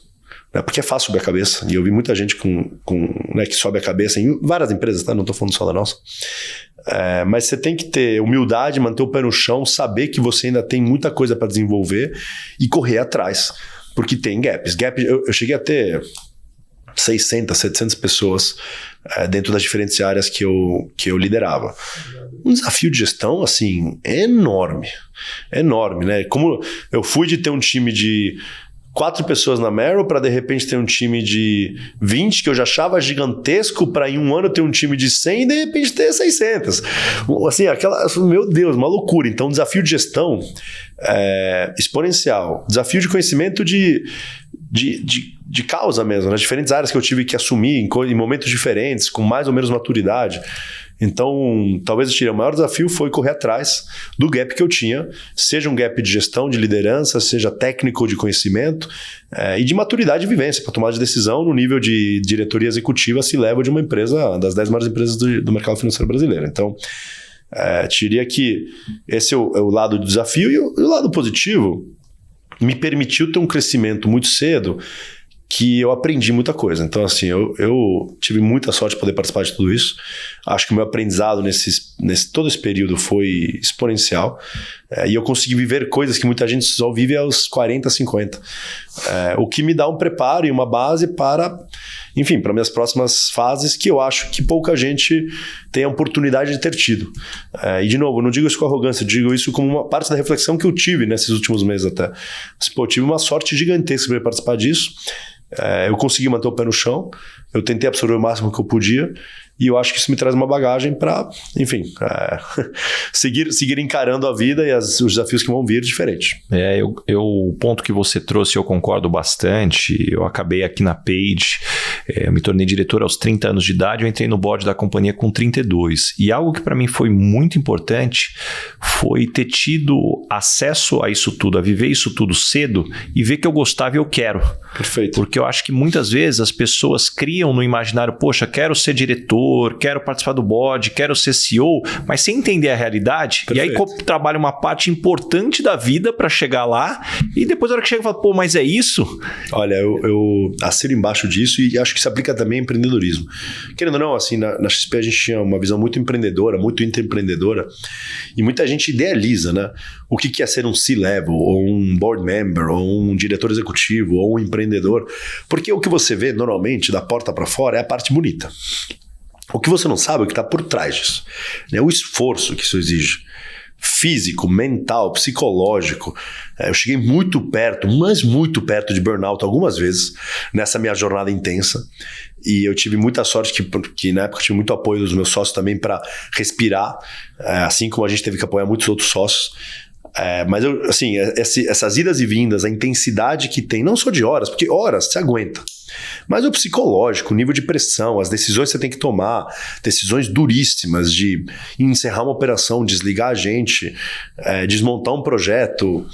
né? Porque é fácil subir a cabeça, e eu vi muita gente né, que sobe a cabeça em várias empresas, tá? Não estou falando só da nossa. Mas você tem que ter humildade, manter o pé no chão, saber que você ainda tem muita coisa para desenvolver e correr atrás, porque tem gaps. Eu cheguei a ter 600, 700 pessoas dentro das diferentes áreas que eu liderava. Um desafio de gestão, assim, enorme, né? Como eu fui de ter um time de 4 pessoas na Merrill para de repente ter um time de 20 que eu já achava gigantesco, para em um ano ter um time de 100 e de repente ter 600. Assim, meu Deus, uma loucura. Então, desafio de gestão exponencial. Desafio de conhecimento de causa mesmo, nas diferentes áreas que eu tive que assumir em momentos diferentes, com mais ou menos maturidade. Então, talvez eu diria, o maior desafio foi correr atrás do gap que eu tinha, seja um gap de gestão, de liderança, seja técnico de conhecimento e de maturidade e vivência para tomar de decisão no nível de diretoria executiva se leva de uma empresa, das 10 maiores empresas do mercado financeiro brasileiro. Então, diria que esse é o lado do desafio, e o lado positivo me permitiu ter um crescimento muito cedo, que eu aprendi muita coisa. Então, assim, eu tive muita sorte de poder participar de tudo isso. Acho que o meu aprendizado todo esse período foi exponencial. E eu consegui viver coisas que muita gente só vive aos 40, 50. O que me dá um preparo e uma base para, enfim, para minhas próximas fases, que eu acho que pouca gente tem a oportunidade de ter tido. E, de novo, eu não digo isso com arrogância, eu digo isso como uma parte da reflexão que eu tive nesses últimos meses até. Eu tive uma sorte gigantesca para participar disso. Eu consegui manter o pé no chão, eu tentei absorver o máximo que eu podia, e eu acho que isso me traz uma bagagem para, enfim, seguir encarando a vida e os desafios que vão vir diferente. O ponto que você trouxe eu concordo bastante. Eu acabei aqui na Page, eu me tornei diretor aos 30 anos de idade, eu entrei no board da companhia com 32. E algo que para mim foi muito importante foi ter tido acesso a isso tudo, a viver isso tudo cedo e ver que eu gostava e eu quero. Perfeito. Porque eu acho que muitas vezes as pessoas criam no imaginário, poxa, quero ser diretor, quero participar do board, quero ser CEO, mas sem entender a realidade. Perfeito. E aí trabalha uma parte importante da vida para chegar lá, e depois a hora que chega fala, pô, mas é isso? Olha, eu assino embaixo disso, e acho que se aplica também ao empreendedorismo. Querendo ou não, assim, na XP a gente tinha uma visão muito empreendedora, muito intraempreendedora, e muita gente idealiza, né? O que é ser um C-level, ou um board member, ou um diretor executivo, ou um empreendedor. Porque o que você vê normalmente da porta para fora é a parte bonita. O que você não sabe é o que está por trás disso. É o esforço que isso exige. Físico, mental, psicológico. Eu cheguei muito perto, mas muito perto de burnout algumas vezes nessa minha jornada intensa. E eu tive muita sorte que na época eu tive muito apoio dos meus sócios também para respirar, assim como a gente teve que apoiar muitos outros sócios. Mas assim, essas idas e vindas, a intensidade que tem, não só de horas, porque horas você aguenta, mas o psicológico, o nível de pressão, as decisões que você tem que tomar, decisões duríssimas de encerrar uma operação, desligar a gente, desmontar um projeto,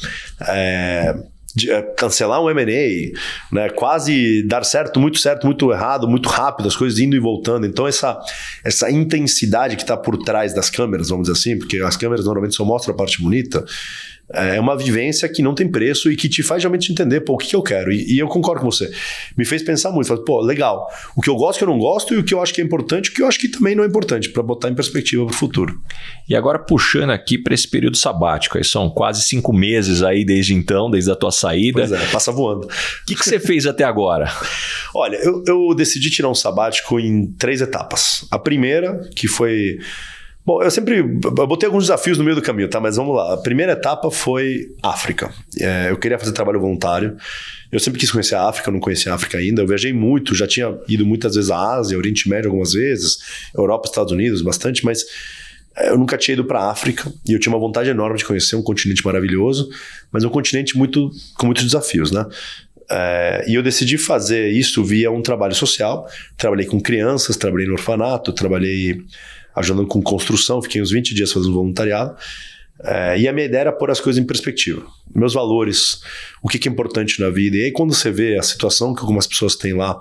cancelar um M&A, né? Quase dar certo, muito errado, muito rápido, as coisas indo e voltando. Então essa intensidade que está por trás das câmeras, vamos dizer assim, porque as câmeras normalmente só mostram a parte bonita, É uma vivência que não tem preço e que te faz realmente entender, pô, o que eu quero. E eu concordo com você. Me fez pensar muito. Falei, pô, legal. O que eu gosto, o que eu não gosto, e o que eu acho que é importante, o que eu acho que também não é importante, para botar em perspectiva para o futuro. E agora puxando aqui para esse período sabático, aí são quase 5 meses aí desde então, desde a tua saída. Pois é, passa voando. O que você fez até agora? Olha, eu decidi tirar um sabático em 3 etapas. A primeira, que foi... Bom, eu botei alguns desafios no meio do caminho, tá? Mas vamos lá. A primeira etapa foi África. Eu queria fazer trabalho voluntário. Eu sempre quis conhecer a África, eu não conhecia a África ainda. Eu viajei muito, já tinha ido muitas vezes à Ásia, Oriente Médio algumas vezes, Europa, Estados Unidos, bastante, mas eu nunca tinha ido para a África e eu tinha uma vontade enorme de conhecer um continente maravilhoso, mas um continente com muitos desafios, né? E eu decidi fazer isso via um trabalho social. Trabalhei com crianças, trabalhei no orfanato, trabalhei ajudando com construção, fiquei uns 20 dias fazendo voluntariado. E a minha ideia era pôr as coisas em perspectiva. Meus valores, o que é importante na vida. E aí quando você vê a situação que algumas pessoas têm lá,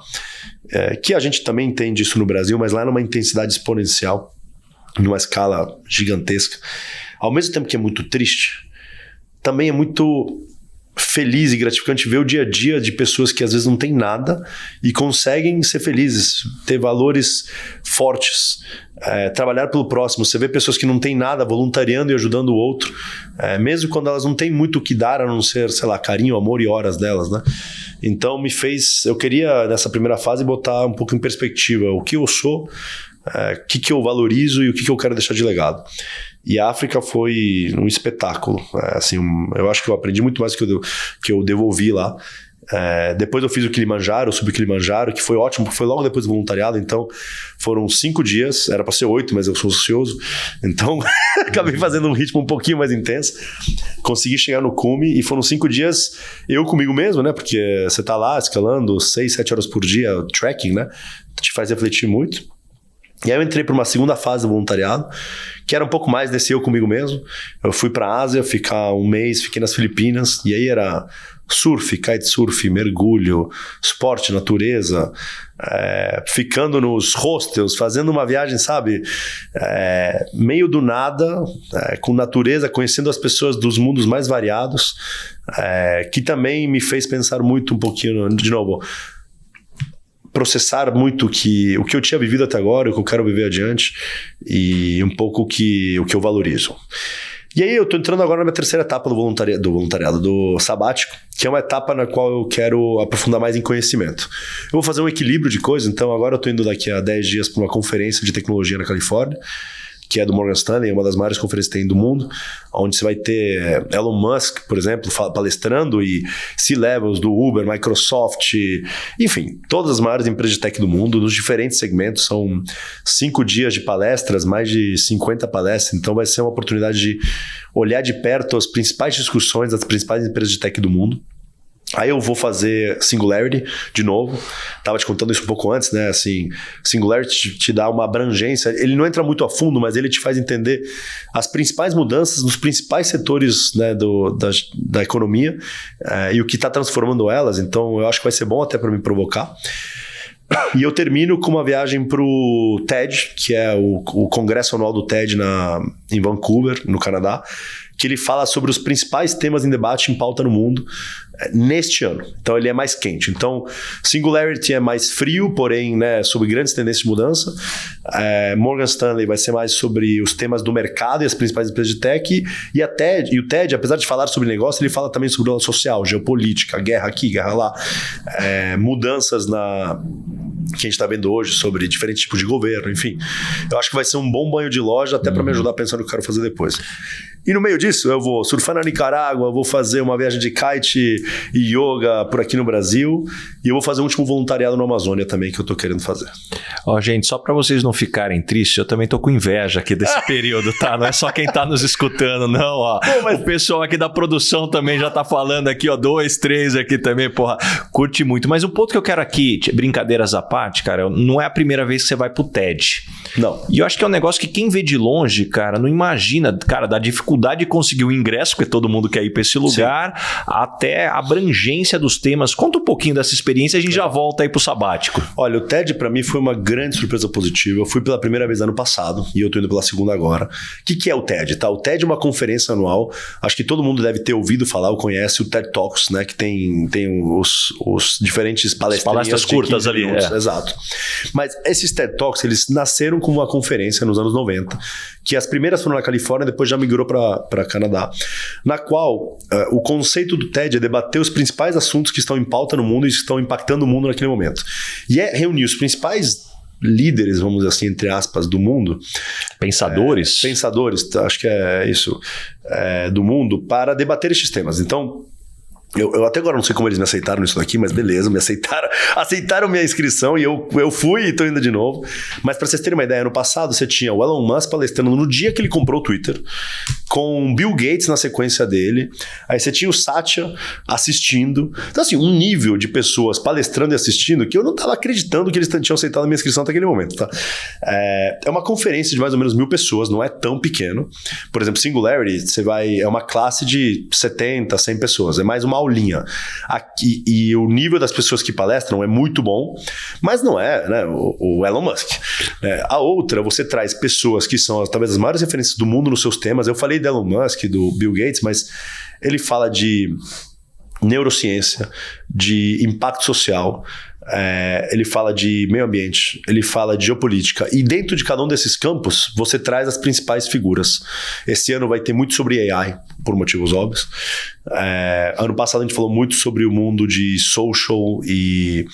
que a gente também entende isso no Brasil, mas lá numa intensidade exponencial, numa escala gigantesca, ao mesmo tempo que é muito triste, também é muito feliz e gratificante ver o dia a dia de pessoas que às vezes não têm nada e conseguem ser felizes, ter valores fortes, trabalhar pelo próximo. Você vê pessoas que não têm nada voluntariando e ajudando o outro, mesmo quando elas não têm muito o que dar a não ser, sei lá, carinho, amor e horas delas, né? Então eu queria nessa primeira fase botar um pouco em perspectiva o que eu sou, o que eu valorizo e o que eu quero deixar de legado. E a África foi um espetáculo. Assim, eu acho que eu aprendi muito mais que eu devolvi lá. Depois eu fiz o Kilimanjaro, subi o Kilimanjaro, que foi ótimo, porque foi logo depois do voluntariado. Então foram 5 dias, era para ser 8, mas eu sou ansioso. Então acabei fazendo um ritmo um pouquinho mais intenso. Consegui chegar no cume e foram 5 dias eu comigo mesmo, né? Porque você tá lá escalando 6, 7 horas por dia, trekking, né? Te faz refletir muito. E aí eu entrei para uma segunda fase do voluntariado, que era um pouco mais desse eu comigo mesmo. Eu fui para a Ásia, ficar um mês, fiquei nas Filipinas, e aí era surf, kitesurf, mergulho, esporte, natureza, ficando nos hostels, fazendo uma viagem, sabe, meio do nada, com natureza, conhecendo as pessoas dos mundos mais variados, que também me fez pensar muito um pouquinho, de novo, processar muito o que eu tinha vivido até agora, o que eu quero viver adiante e um pouco o que eu valorizo. E aí eu estou entrando agora na minha terceira etapa do voluntariado, do sabático, que é uma etapa na qual eu quero aprofundar mais em conhecimento. Eu vou fazer um equilíbrio de coisas, então agora eu estou indo daqui a 10 dias para uma conferência de tecnologia na Califórnia, que é do Morgan Stanley, uma das maiores conferências que tem do mundo, onde você vai ter Elon Musk, por exemplo, palestrando, e C-levels do Uber, Microsoft, enfim, todas as maiores empresas de tech do mundo, nos diferentes segmentos. São 5 dias de palestras, mais de 50 palestras, então vai ser uma oportunidade de olhar de perto as principais discussões das principais empresas de tech do mundo. Aí eu vou fazer Singularity de novo. Tava te contando isso um pouco antes, né? Assim, Singularity te dá uma abrangência. Ele não entra muito a fundo, mas ele te faz entender as principais mudanças nos principais setores, né, da economia, e o que está transformando elas. Então eu acho que vai ser bom até para me provocar. E eu termino com uma viagem para o TED, que é o congresso anual do TED em Vancouver, no Canadá, que ele fala sobre os principais temas em debate em pauta no mundo neste ano. Então ele é mais quente. Então Singularity é mais frio, porém, né, sobre grandes tendências de mudança. Morgan Stanley vai ser mais sobre os temas do mercado e as principais empresas de tech. E o TED, apesar de falar sobre negócio, ele fala também sobre o social, geopolítica, guerra aqui, guerra lá, mudanças que a gente está vendo hoje sobre diferentes tipos de governo, enfim. Eu acho que vai ser um bom banho de loja até para me ajudar a pensar no que eu quero fazer depois. E no meio disso, eu vou surfar na Nicarágua, vou fazer uma viagem de kite e yoga por aqui no Brasil, e eu vou fazer um último voluntariado na Amazônia também, que eu tô querendo fazer. Ó, gente, só para vocês não ficarem tristes, eu também tô com inveja aqui desse período, tá? Não é só quem tá nos escutando, não, ó. Pô, mas o pessoal aqui da produção também já tá falando aqui, ó, 2, 3 aqui também, porra, curte muito. Mas o ponto que eu quero aqui, brincadeiras à parte, cara, não é a primeira vez que você vai pro TED. Não. E eu acho que é um negócio que quem vê de longe, cara, não imagina, cara, da dificuldade dificuldade de conseguir o ingresso, porque todo mundo quer ir para esse lugar, até a abrangência dos temas. Conta um pouquinho dessa experiência e a gente já volta aí pro sabático. Olha, o TED para mim foi uma grande surpresa positiva. Eu fui pela primeira vez ano passado e eu tô indo pela segunda agora. O que é o TED? Tá? O TED é uma conferência anual, acho que todo mundo deve ter ouvido falar ou conhece o TED Talks, né? Que tem os diferentes palestras curtas ali. Exato. Mas esses TED Talks, eles nasceram como uma conferência nos anos 90, que as primeiras foram na Califórnia, depois já migrou para Canadá, na qual o conceito do TED é debater os principais assuntos que estão em pauta no mundo e que estão impactando o mundo naquele momento. E é reunir os principais líderes, vamos dizer assim, entre aspas, do mundo. Pensadores, acho que é isso, do mundo, para debater estes temas. Então, eu até agora não sei como eles me aceitaram nisso daqui, mas beleza, me aceitaram minha inscrição e eu fui e estou indo de novo. Mas para vocês terem uma ideia, ano passado você tinha o Elon Musk palestrando no dia que ele comprou o Twitter, com Bill Gates na sequência dele, aí você tinha o Satya assistindo. Então assim, um nível de pessoas palestrando e assistindo que eu não estava acreditando que eles tinham aceitado a minha inscrição até aquele momento. Tá? É uma conferência de mais ou menos 1.000 pessoas, não é tão pequeno. Por exemplo, Singularity, é uma classe de 70, 100 pessoas, é mais uma aulinha. Aqui, e o nível das pessoas que palestram é muito bom, mas não é, né, o Elon Musk. A outra, você traz pessoas que são talvez as maiores referências do mundo nos seus temas. Eu falei do Elon Musk, do Bill Gates, mas ele fala de neurociência, de impacto social, ele fala de meio ambiente, ele fala de geopolítica, e dentro de cada um desses campos você traz as principais figuras. Esse ano vai ter muito sobre AI, por motivos óbvios. Ano passado a gente falou muito sobre o mundo de social e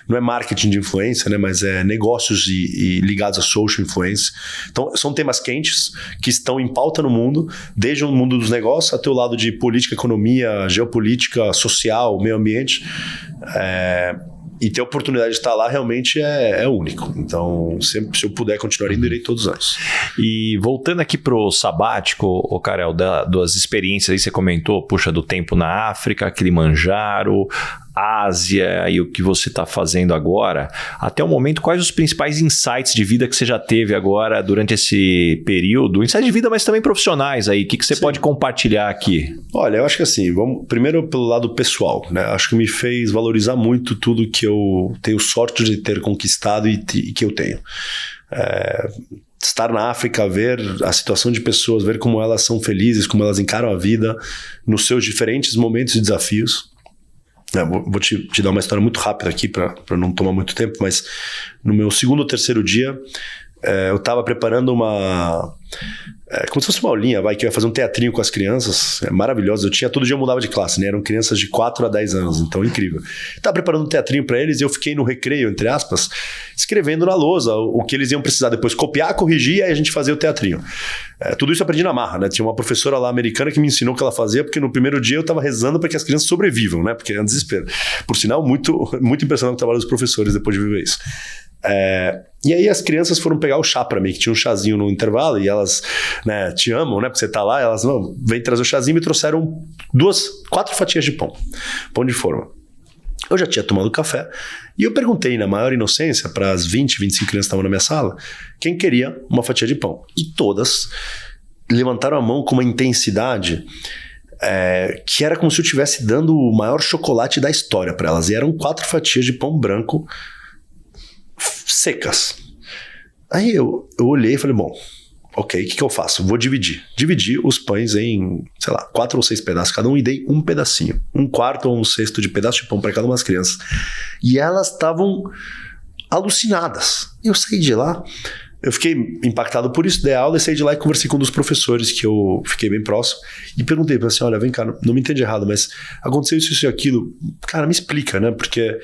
não é marketing de influência, né, mas é negócios e ligados a social influence. Então são temas quentes que estão em pauta no mundo, desde o mundo dos negócios até o lado de política, economia, geopolítica, social, meio ambiente. E ter a oportunidade de estar lá realmente é único. Então, sempre, se eu puder continuar indo, irei todos os anos. E voltando aqui pro sabático, Karel, das experiências aí, você comentou, puxa, do tempo na África, Kilimanjaro, Ásia e o que você está fazendo agora. Até o momento, quais os principais insights de vida que você já teve agora durante esse período? Insights de vida, mas também profissionais aí. O que você pode compartilhar aqui? Olha, eu acho que assim, vamos primeiro pelo lado pessoal, né? Acho que me fez valorizar muito tudo que eu tenho sorte de ter conquistado e que eu tenho. Estar na África, ver a situação de pessoas, ver como elas são felizes, como elas encaram a vida nos seus diferentes momentos e desafios. Vou te dar uma história muito rápida aqui para não tomar muito tempo, mas no meu segundo ou terceiro dia eu estava preparando como se fosse uma aulinha, que eu ia fazer um teatrinho com as crianças, maravilhoso. Todo dia eu mudava de classe, né? Eram crianças de 4 a 10 anos, então incrível. Estava preparando um teatrinho para eles e eu fiquei no recreio, entre aspas, escrevendo na lousa o que eles iam precisar depois copiar, corrigir e aí a gente fazia o teatrinho. Tudo isso eu aprendi na marra, né? Tinha uma professora lá americana que me ensinou o que ela fazia, porque no primeiro dia eu estava rezando para que as crianças sobrevivam, né? Porque é um desespero. Por sinal, muito, muito impressionante o trabalho dos professores depois de viver isso. E aí as crianças foram pegar o chá pra mim, que tinha um chazinho no intervalo, e elas, né, te amam, né, porque você tá lá, elas vêm trazer o chazinho e me trouxeram 4 fatias de pão de forma. Eu já tinha tomado café e eu perguntei na maior inocência para as 20, 25 crianças que estavam na minha sala quem queria uma fatia de pão, e todas levantaram a mão com uma intensidade que era como se eu estivesse dando o maior chocolate da história para elas, e eram 4 fatias de pão branco secas. Aí eu olhei e falei, bom, ok, o que eu faço? Vou dividir os pães em, sei lá, 4 ou 6 pedaços cada um, e dei um pedacinho, 1/4 ou 1/6 de pedaço de pão para cada uma das crianças, e elas estavam alucinadas. Eu saí de lá, eu fiquei impactado por isso, dei a aula e saí de lá e conversei com um dos professores que eu fiquei bem próximo e perguntei para assim, olha, vem cá, não me entende errado, mas aconteceu isso e aquilo, cara, me explica, né, porque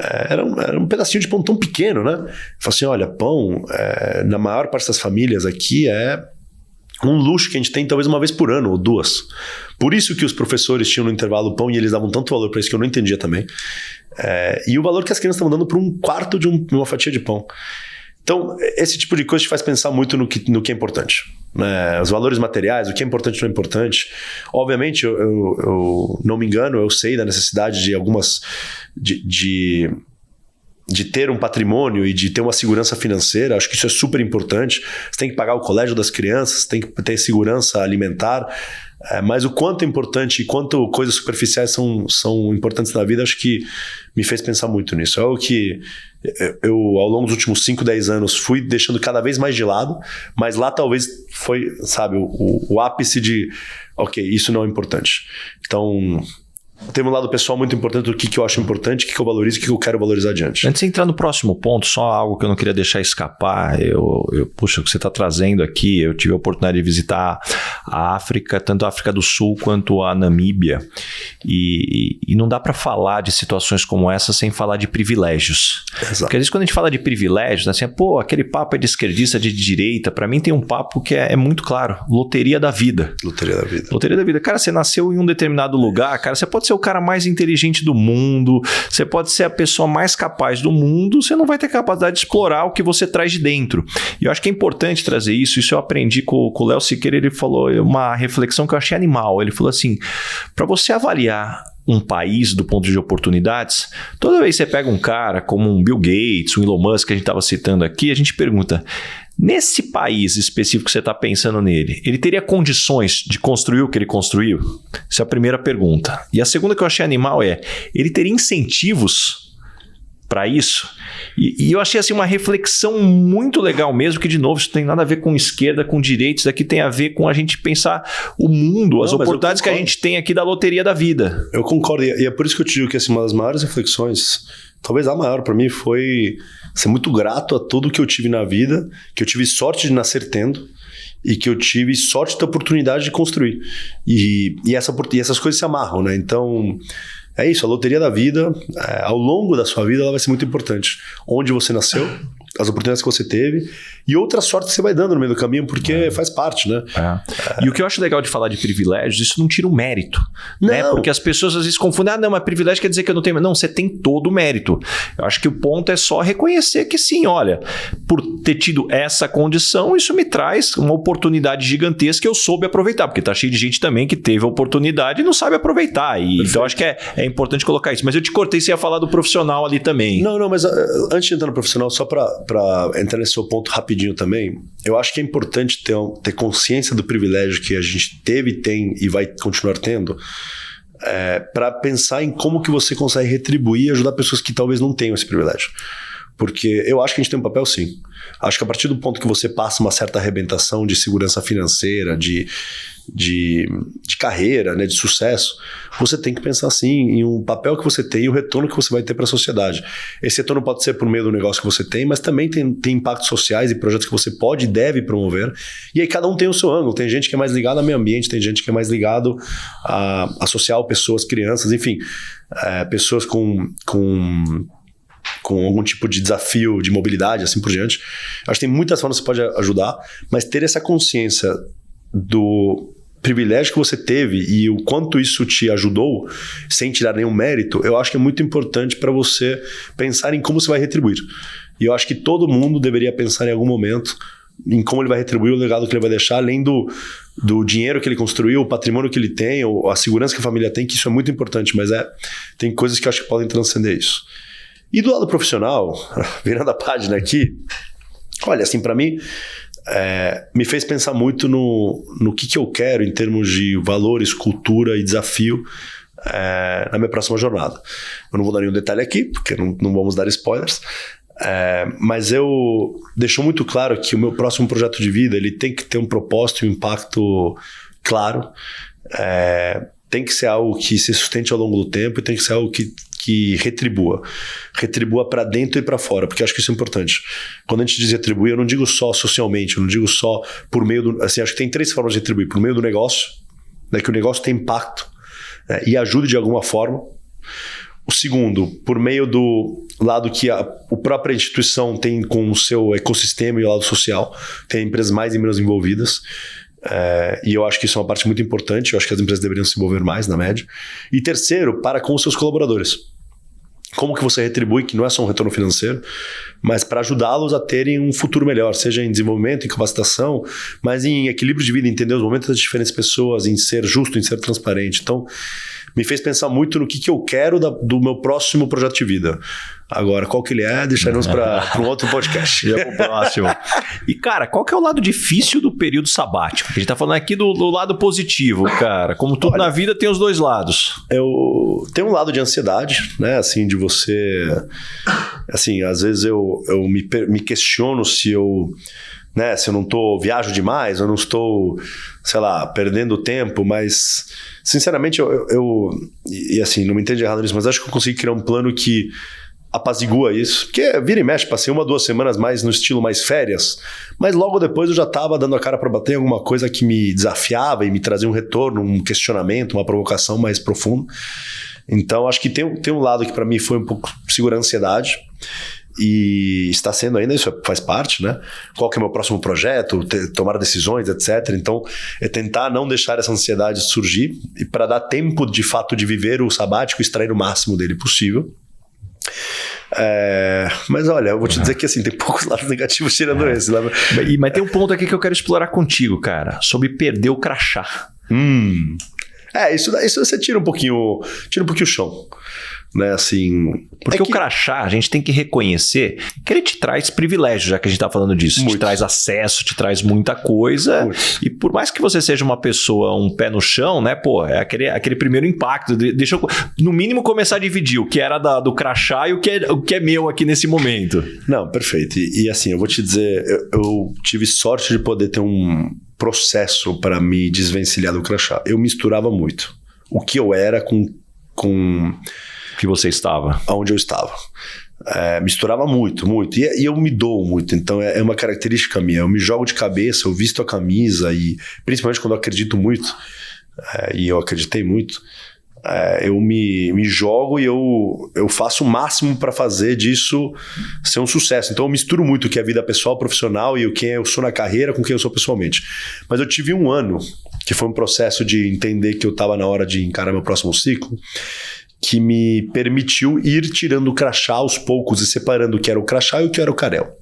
era um pedacinho de pão tão pequeno, né? Eu falei assim, olha, pão, na maior parte das famílias aqui é um luxo que a gente tem talvez uma vez por ano ou 2. Por isso que os professores tinham no intervalo pão e eles davam tanto valor para isso que eu não entendia também. E o valor que as crianças estavam dando para 1/4 de uma fatia de pão. Então, esse tipo de coisa te faz pensar muito no que é importante, né? Os valores materiais, o que é importante e não é importante. Obviamente, eu não me engano, eu sei da necessidade de algumas... de de ter um patrimônio e de ter uma segurança financeira, acho que isso é super importante. Você tem que pagar o colégio das crianças, tem que ter segurança alimentar, mas o quanto é importante e quanto coisas superficiais são importantes na vida, acho que me fez pensar muito nisso. É o que eu, ao longo dos últimos 5, 10 anos, fui deixando cada vez mais de lado, mas lá talvez foi, sabe, o ápice de, ok, isso não é importante. Então, tem um lado pessoal muito importante do que eu acho importante, o que eu valorizo, o que eu quero valorizar adiante. Antes de entrar no próximo ponto, só algo que eu não queria deixar escapar. Puxa, o que você está trazendo aqui, eu tive a oportunidade de visitar a África, tanto a África do Sul quanto a Namíbia, e não dá para falar de situações como essa sem falar de privilégios. Exato. Porque às vezes quando a gente fala de privilégios, assim, aquele papo é de esquerdista, de direita, para mim tem um papo que é muito claro, loteria da vida. Loteria da vida. Loteria da vida. Cara, você nasceu em um determinado lugar, cara, você pode ser o cara mais inteligente do mundo, você pode ser a pessoa mais capaz do mundo, você não vai ter capacidade de explorar o que você traz de dentro. E eu acho que é importante trazer isso eu aprendi com o Léo Siqueira, ele falou uma reflexão que eu achei animal. Ele falou assim, para você avaliar um país do ponto de oportunidades, toda vez que você pega um cara como um Bill Gates, um Elon Musk que a gente estava citando aqui, a gente pergunta, nesse país específico que você está pensando nele, ele teria condições de construir o que ele construiu? Essa é a primeira pergunta. E a segunda que eu achei animal é, ele teria incentivos para isso? E eu achei assim uma reflexão muito legal mesmo, que de novo isso tem nada a ver com esquerda, com direita, isso daqui tem a ver com a gente pensar o mundo, as oportunidades que a gente tem aqui da loteria da vida. Eu concordo, e é por isso que eu te digo que assim, uma das maiores reflexões, talvez a maior para mim, foi ser muito grato a tudo que eu tive na vida, que eu tive sorte de nascer tendo, e que eu tive sorte da oportunidade de construir. E essas coisas se amarram, né? Então, é isso, a loteria da vida, ao longo da sua vida, ela vai ser muito importante. Onde você nasceu, as oportunidades que você teve e outras sortes que você vai dando no meio do caminho, porque faz parte, né? E o que eu acho legal de falar de privilégios, isso não tira o mérito, né? Porque as pessoas às vezes confundem, não, mas privilégio quer dizer que eu não tenho... Não, você tem todo o mérito. Eu acho que o ponto é só reconhecer que sim, olha, por ter tido essa condição, isso me traz uma oportunidade gigantesca que eu soube aproveitar, porque tá cheio de gente também que teve a oportunidade e não sabe aproveitar. Então acho que é importante colocar isso. Mas eu te cortei, você ia falar do profissional ali também. Não, mas antes de entrar no profissional, só para entrar nesse seu ponto rapidinho também, eu acho que é importante ter consciência do privilégio que a gente teve, tem e vai continuar tendo, para pensar em como que você consegue retribuir e ajudar pessoas que talvez não tenham esse privilégio. Porque eu acho que a gente tem um papel sim. Acho que a partir do ponto que você passa uma certa arrebentação de segurança financeira, de carreira, né, de sucesso, você tem que pensar sim em um papel que você tem e o retorno que você vai ter para a sociedade. Esse retorno pode ser por meio do negócio que você tem, mas também tem impactos sociais e projetos que você pode e deve promover. E aí cada um tem o seu ângulo. Tem gente que é mais ligada ao meio ambiente, tem gente que é mais ligado a social, pessoas, crianças, enfim, pessoas com algum tipo de desafio de mobilidade, assim por diante. Acho que tem muitas formas que você pode ajudar, mas ter essa consciência do privilégio que você teve e o quanto isso te ajudou, sem tirar nenhum mérito, eu acho que é muito importante para você pensar em como você vai retribuir. E eu acho que todo mundo deveria pensar em algum momento em como ele vai retribuir o legado que ele vai deixar, além do dinheiro que ele construiu, o patrimônio que ele tem, ou a segurança que a família tem, que isso é muito importante, mas tem coisas que eu acho que podem transcender isso. E do lado profissional, virando a página aqui, olha, assim, para mim, me fez pensar muito no que eu quero em termos de valores, cultura e desafio na minha próxima jornada. Eu não vou dar nenhum detalhe aqui, porque não vamos dar spoilers, mas eu deixo muito claro que o meu próximo projeto de vida ele tem que ter um propósito e um impacto claro, tem que ser algo que se sustente ao longo do tempo e tem que ser algo que retribua para dentro e para fora, porque eu acho que isso é importante. Quando a gente diz retribuir, eu não digo só socialmente, eu não digo só por meio do... Assim, acho que tem 3 formas de retribuir. Por meio do negócio, né, que o negócio tem impacto, né, e ajude de alguma forma. O segundo, por meio do lado que a própria instituição tem com o seu ecossistema e o lado social, tem empresas mais e menos envolvidas. E eu acho que isso é uma parte muito importante. Eu acho que as empresas deveriam se envolver mais na média. E terceiro, para com os seus colaboradores. Como que você retribui, que não é só um retorno financeiro, mas para ajudá-los a terem um futuro melhor, seja em desenvolvimento, em capacitação, mas em equilíbrio de vida, entender os momentos das diferentes pessoas, em ser justo, em ser transparente. Então, me fez pensar muito no que eu quero do meu próximo projeto de vida. Agora, qual que ele é, deixaremos para um outro podcast. Já pro próximo. E, cara, qual que é o lado difícil do período sabático? A gente tá falando aqui do lado positivo, cara. Como tudo na vida tem os dois lados. Eu tenho um lado de ansiedade, né? Assim, de você... Assim, às vezes eu me questiono se eu... Né, se eu não viajo demais, eu não estou, sei lá, perdendo tempo, mas sinceramente e assim, não me entende errado nisso, mas acho que eu consegui criar um plano que apazigua isso, porque vira e mexe, passei 1 ou 2 semanas mais no estilo mais férias, mas logo depois eu já estava dando a cara para bater em alguma coisa que me desafiava e me trazia um retorno, um questionamento, uma provocação mais profunda. Então acho que tem um lado que para mim foi um pouco segurar a ansiedade. E está sendo ainda, isso faz parte, né? Qual que é o meu próximo projeto, tomar decisões, etc. Então, é tentar não deixar essa ansiedade surgir e para dar tempo, de fato, de viver o sabático e extrair o máximo dele possível. Mas olha, eu vou te dizer que assim, tem poucos lados negativos tirando esse. Mas tem um ponto aqui que eu quero explorar contigo, cara, sobre perder o crachá. Isso você tira um pouquinho o chão. Né, assim, porque o crachá, a gente tem que reconhecer que ele te traz privilégio, já que a gente tá falando disso. Muito. Te traz acesso, te traz muita coisa. Muito. E por mais que você seja uma pessoa, um pé no chão, né, pô, é aquele primeiro impacto. Deixa eu, no mínimo, começar a dividir o que era do crachá e o que é meu aqui nesse momento. Não, perfeito. E assim, eu vou te dizer, eu tive sorte de poder ter um processo para me desvencilhar do crachá. Eu misturava muito o que eu era com que você estava. Onde eu estava. Misturava muito, muito. E eu me dou muito. Então é uma característica minha. Eu me jogo de cabeça, eu visto a camisa e principalmente quando eu acredito muito, e eu acreditei muito, eu me jogo e eu faço o máximo para fazer disso ser um sucesso. Então eu misturo muito o que é vida pessoal, profissional e quem eu sou na carreira com quem eu sou pessoalmente. Mas eu tive 1 ano, que foi um processo de entender que eu estava na hora de encarar meu próximo ciclo, que me permitiu ir tirando o crachá aos poucos e separando o que era o crachá e o que era o carel.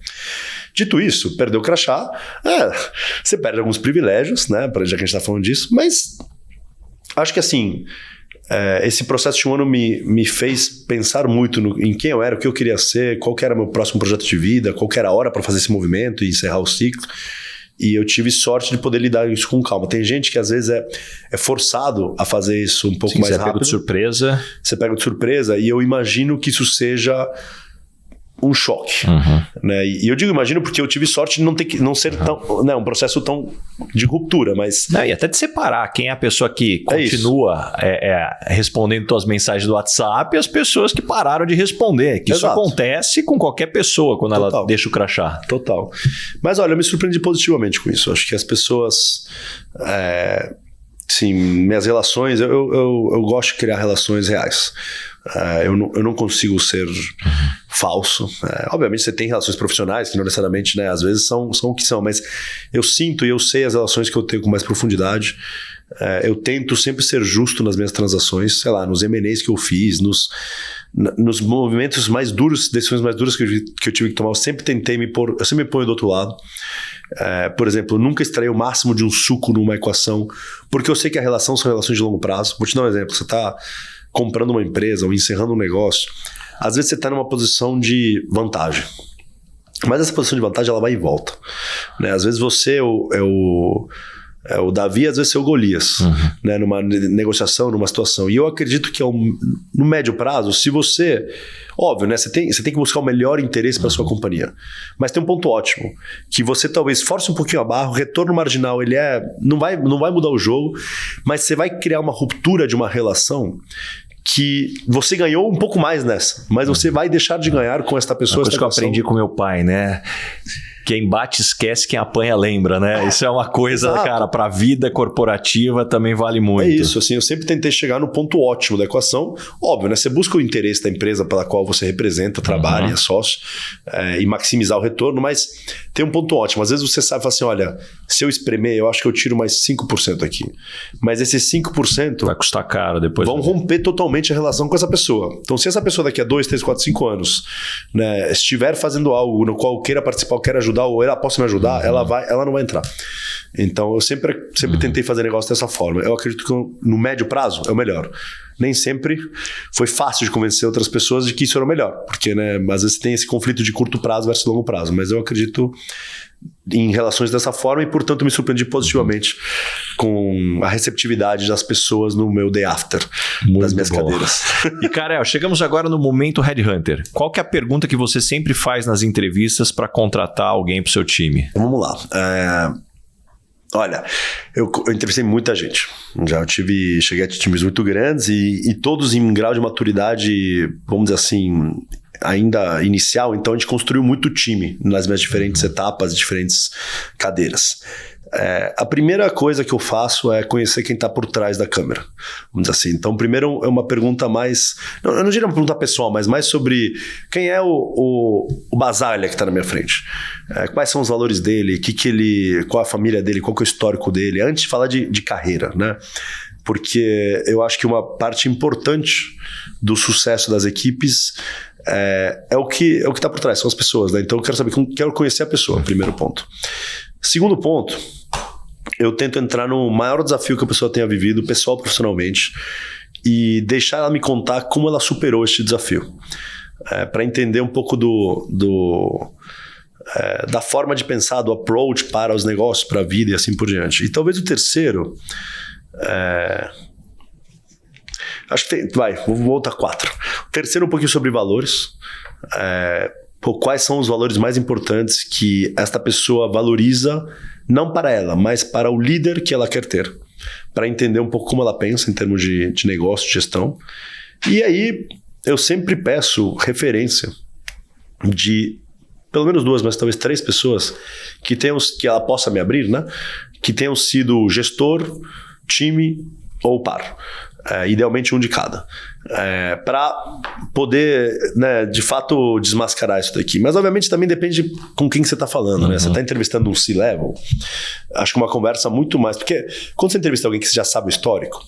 Dito isso, perder o crachá, você perde alguns privilégios, né, já que a gente está falando disso, mas acho que assim, esse processo de 1 ano me fez pensar muito em quem eu era, o que eu queria ser, qual que era o meu próximo projeto de vida, qual que era a hora para fazer esse movimento e encerrar o ciclo. E eu tive sorte de poder lidar isso com calma. Tem gente que às vezes é forçado a fazer isso um pouco mais rápido. Você pega de surpresa. Você pega de surpresa e eu imagino que isso seja um choque. Né? E eu digo imagino porque eu tive sorte de não ser tão, né, um processo tão de ruptura, mas... E até de separar quem é a pessoa que continua respondendo suas mensagens do WhatsApp e as pessoas que pararam de responder. Que isso acontece com qualquer pessoa quando ela deixa o crachá. Total. Mas olha, eu me surpreendi positivamente com isso. Acho que as pessoas... sim, minhas relações... Eu gosto de criar relações reais. Eu não consigo ser falso. Obviamente você tem relações profissionais que não necessariamente, né, às vezes são o que são, mas eu sinto e eu sei as relações que eu tenho com mais profundidade. Eu tento sempre ser justo nas minhas transações, sei lá, nos M&As que eu fiz, nos movimentos mais duros, decisões mais duras que eu tive que tomar, eu sempre tentei eu sempre me ponho do outro lado. Por exemplo, eu nunca extraí o máximo de um suco numa equação, porque eu sei que a relação são relações de longo prazo. Vou te dar um exemplo, você está comprando uma empresa ou encerrando um negócio, às vezes você está numa posição de vantagem, mas essa posição de vantagem ela vai e volta, né? Às vezes você é o Davi, às vezes você é o Golias, né? Numa negociação, numa situação, e eu acredito que no médio prazo, se você, óbvio, né? Você tem que buscar o melhor interesse para sua companhia, mas tem um ponto ótimo, que você talvez force um pouquinho a barra, o retorno marginal ele não vai mudar o jogo, mas você vai criar uma ruptura de uma relação que você ganhou um pouco mais nessa, mas você vai deixar de ganhar com esta pessoa. Uma coisa que eu aprendi com meu pai, né? Quem bate esquece, quem apanha lembra, né? Isso é uma coisa, cara, para a vida corporativa também vale muito. É isso, assim, eu sempre tentei chegar no ponto ótimo da equação. Óbvio, né? Você busca o interesse da empresa pela qual você representa, trabalha, é sócio, e maximizar o retorno, mas tem um ponto ótimo. Às vezes você sabe, fala assim, olha, se eu espremer, eu acho que eu tiro mais 5% aqui. Mas esses 5% vai custar caro depois. Vão romper totalmente a relação com essa pessoa. Então, se essa pessoa daqui a 2, 3, 4, 5 anos, né, estiver fazendo algo no qual queira participar, queira ajudar, ou ela possa me ajudar, ela não vai entrar. Então, eu sempre tentei fazer negócio dessa forma. Eu acredito que no médio prazo é o melhor. Nem sempre foi fácil de convencer outras pessoas de que isso era o melhor. Porque, né, às vezes tem esse conflito de curto prazo versus longo prazo. Mas eu acredito em relações dessa forma e, portanto, me surpreendi positivamente com a receptividade das pessoas no meu day after, das minhas cadeiras. E, Karel, chegamos agora no momento Headhunter. Qual que é a pergunta que você sempre faz nas entrevistas para contratar alguém para o seu time? Vamos lá. Olha, eu entrevistei muita gente. Cheguei a times muito grandes e todos em grau de maturidade, vamos dizer assim, ainda inicial. Então a gente construiu muito time nas minhas diferentes etapas, diferentes cadeiras. A primeira coisa que eu faço é conhecer quem está por trás da câmera, vamos dizer assim. Então, primeiro é uma pergunta mais... eu não diria uma pergunta pessoal, mas mais sobre quem é o Basaglia que está na minha frente. Quais são os valores dele, qual a família dele, qual que é o histórico dele, antes de falar de carreira, né? Porque eu acho que uma parte importante do sucesso das equipes é o que está por trás, são as pessoas, né? Então eu quero conhecer a pessoa, primeiro ponto. Segundo ponto, eu tento entrar no maior desafio que a pessoa tenha vivido, pessoal, profissionalmente, e deixar ela me contar como ela superou este desafio. Para entender um pouco da forma de pensar, do approach para os negócios, para a vida e assim por diante. E talvez o terceiro... acho que vou voltar 4. O terceiro um pouquinho sobre valores. Quais são os valores mais importantes que esta pessoa valoriza, não para ela, mas para o líder que ela quer ter, para entender um pouco como ela pensa em termos de negócio, de gestão. E aí eu sempre peço referência de pelo menos 2, mas talvez 3 pessoas que ela possa me abrir, né? Que tenham sido gestor, time ou par. Idealmente um de cada. Para poder, né, de fato, desmascarar isso daqui. Mas, obviamente, também depende com quem você está falando. Né? Você está entrevistando um C-level, acho que uma conversa muito mais... Porque quando você entrevista alguém que você já sabe o histórico...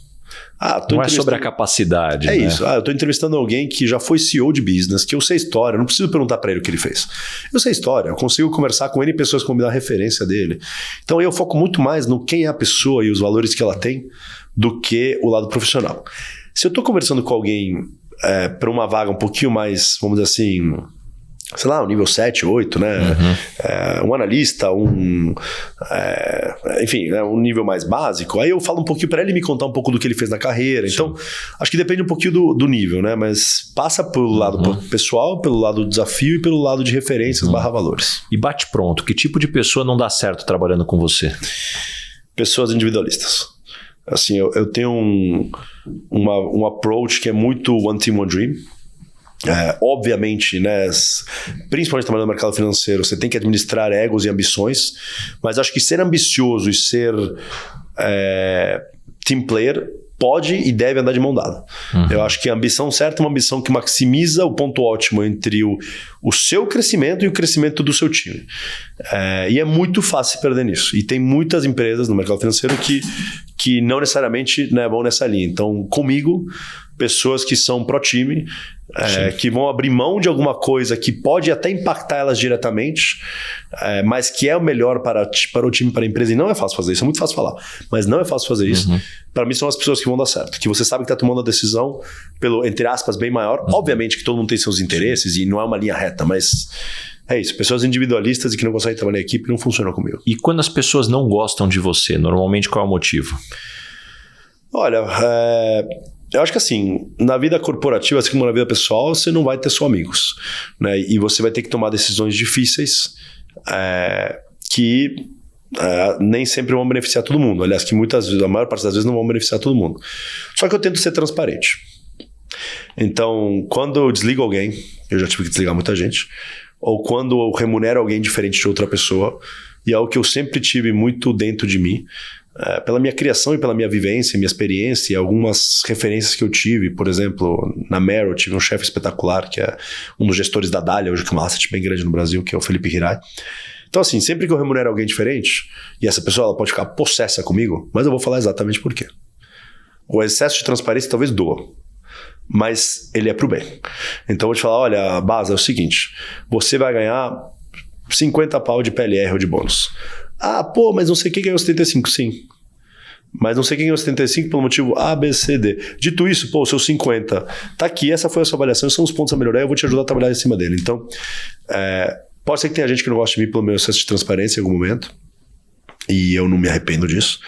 não é sobre a capacidade. É né? isso. Eu estou entrevistando alguém que já foi CEO de business, que eu sei história, não preciso perguntar para ele o que ele fez. Eu sei história, eu consigo conversar com ele e pessoas que vão me dar referência dele. Então eu foco muito mais no quem é a pessoa e os valores que ela tem do que o lado profissional. Se eu estou conversando com alguém para uma vaga um pouquinho mais, vamos dizer assim, sei lá, um nível 7, 8, né? Um analista, enfim, um nível mais básico. Aí eu falo um pouquinho para ele me contar um pouco do que ele fez na carreira. Sim. Então, acho que depende um pouquinho do nível, né? Mas passa pelo lado pessoal, pelo lado do desafio e pelo lado de referências / valores. E bate pronto, que tipo de pessoa não dá certo trabalhando com você? Pessoas individualistas. Assim, eu tenho um approach que é muito one team, one dream. Obviamente, né, principalmente trabalhando no mercado financeiro, você tem que administrar egos e ambições, mas acho que ser ambicioso e ser team player pode e deve andar de mão dada. Eu acho que a ambição certa é uma ambição que maximiza o ponto ótimo entre o seu crescimento e o crescimento do seu time. E é muito fácil se perder nisso. E tem muitas empresas no mercado financeiro que não necessariamente, né, vão nessa linha. Então, comigo, pessoas que são pró-time, que vão abrir mão de alguma coisa que pode até impactar elas diretamente, mas que é o melhor para o time, para a empresa. E não é fácil fazer isso, é muito fácil falar, mas não é fácil fazer isso. Para mim, são as pessoas que vão dar certo, que você sabe que está tomando a decisão pelo, entre aspas, bem maior. Obviamente que todo mundo tem seus interesses e não é uma linha reta, mas é isso. Pessoas individualistas e que não conseguem trabalhar em equipe não funcionam comigo. E quando as pessoas não gostam de você, normalmente qual é o motivo? Olha, eu acho que assim, na vida corporativa, assim como na vida pessoal, você não vai ter só amigos, né? E você vai ter que tomar decisões difíceis que nem sempre vão beneficiar todo mundo. Aliás, que muitas vezes, a maior parte das vezes, não vão beneficiar todo mundo. Só que eu tento ser transparente. Então, quando eu desligo alguém, eu já tive que desligar muita gente, ou quando eu remunero alguém diferente de outra pessoa, e é algo que eu sempre tive muito dentro de mim, pela minha criação e pela minha vivência, minha experiência e algumas referências que eu tive. Por exemplo, na Merrill eu tive um chefe espetacular, que é um dos gestores da Dália, hoje que é uma asset bem grande no Brasil, que é o Felipe Hirai. Então assim, sempre que eu remunero alguém diferente, e essa pessoa ela pode ficar possessa comigo, mas eu vou falar exatamente por quê. O excesso de transparência talvez doa, mas ele é pro bem. Então eu vou te falar, olha, Basa, é o seguinte, você vai ganhar 50 pau de PLR ou de bônus. Pô, mas não sei quem ganhou 75, sim. Mas não sei quem ganhou 75 pelo motivo A, B, C, D. Dito isso, pô, o seu 50 tá aqui, essa foi a sua avaliação, esses são os pontos a melhorar, eu vou te ajudar a trabalhar em cima dele. Então, pode ser que tenha gente que não goste de mim pelo meu excesso de transparência em algum momento, e eu não me arrependo disso.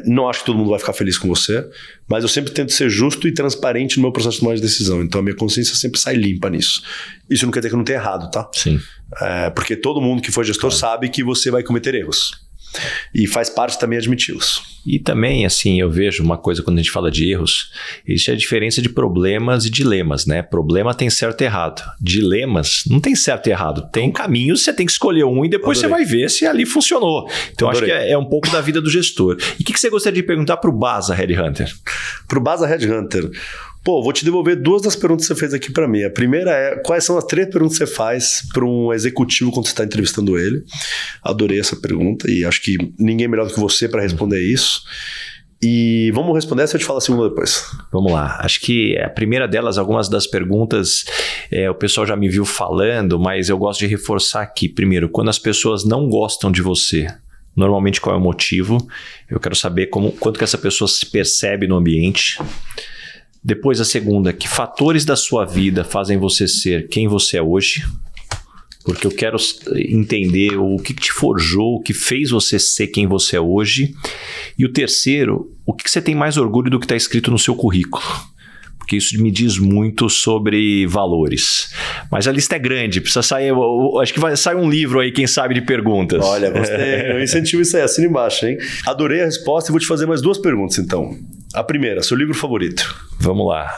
Não acho que todo mundo vai ficar feliz com você, mas eu sempre tento ser justo e transparente no meu processo de tomar de decisão. Então a minha consciência sempre sai limpa nisso. Isso não quer dizer que eu não tenha errado, tá? Sim. Porque todo mundo que foi gestor sabe que você vai cometer erros. E faz parte também admiti-los. E também, assim, eu vejo uma coisa quando a gente fala de erros, existe a diferença de problemas e dilemas, né? Problema tem certo e errado. Dilemas não tem certo e errado. Tem caminhos, você tem que escolher um e depois você vai ver se ali funcionou. Então, acho que é um pouco da vida do gestor. E o que você gostaria de perguntar para o Baza Headhunter? Para o Baza Headhunter... Pô, vou te devolver 2 das perguntas que você fez aqui para mim. A primeira é, quais são as 3 perguntas que você faz para um executivo quando você está entrevistando ele? Adorei essa pergunta e acho que ninguém melhor do que você para responder isso. E vamos responder essa e eu te falo a segunda depois. Vamos lá. Acho que a primeira delas, algumas das perguntas, o pessoal já me viu falando, mas eu gosto de reforçar aqui. Primeiro, quando as pessoas não gostam de você, normalmente qual é o motivo? Eu quero saber quanto que essa pessoa se percebe no ambiente. Depois a segunda, que fatores da sua vida fazem você ser quem você é hoje? Porque eu quero entender o que te forjou, o que fez você ser quem você é hoje. E o terceiro, o que você tem mais orgulho do que está escrito no seu currículo? Porque isso me diz muito sobre valores. Mas a lista é grande, precisa sair... Acho que vai sair um livro aí, quem sabe, de perguntas. Olha, gostei. Eu incentivo isso aí, assina embaixo, hein? Adorei a resposta e vou te fazer mais 2 perguntas, então. A primeira, seu livro favorito? Vamos lá.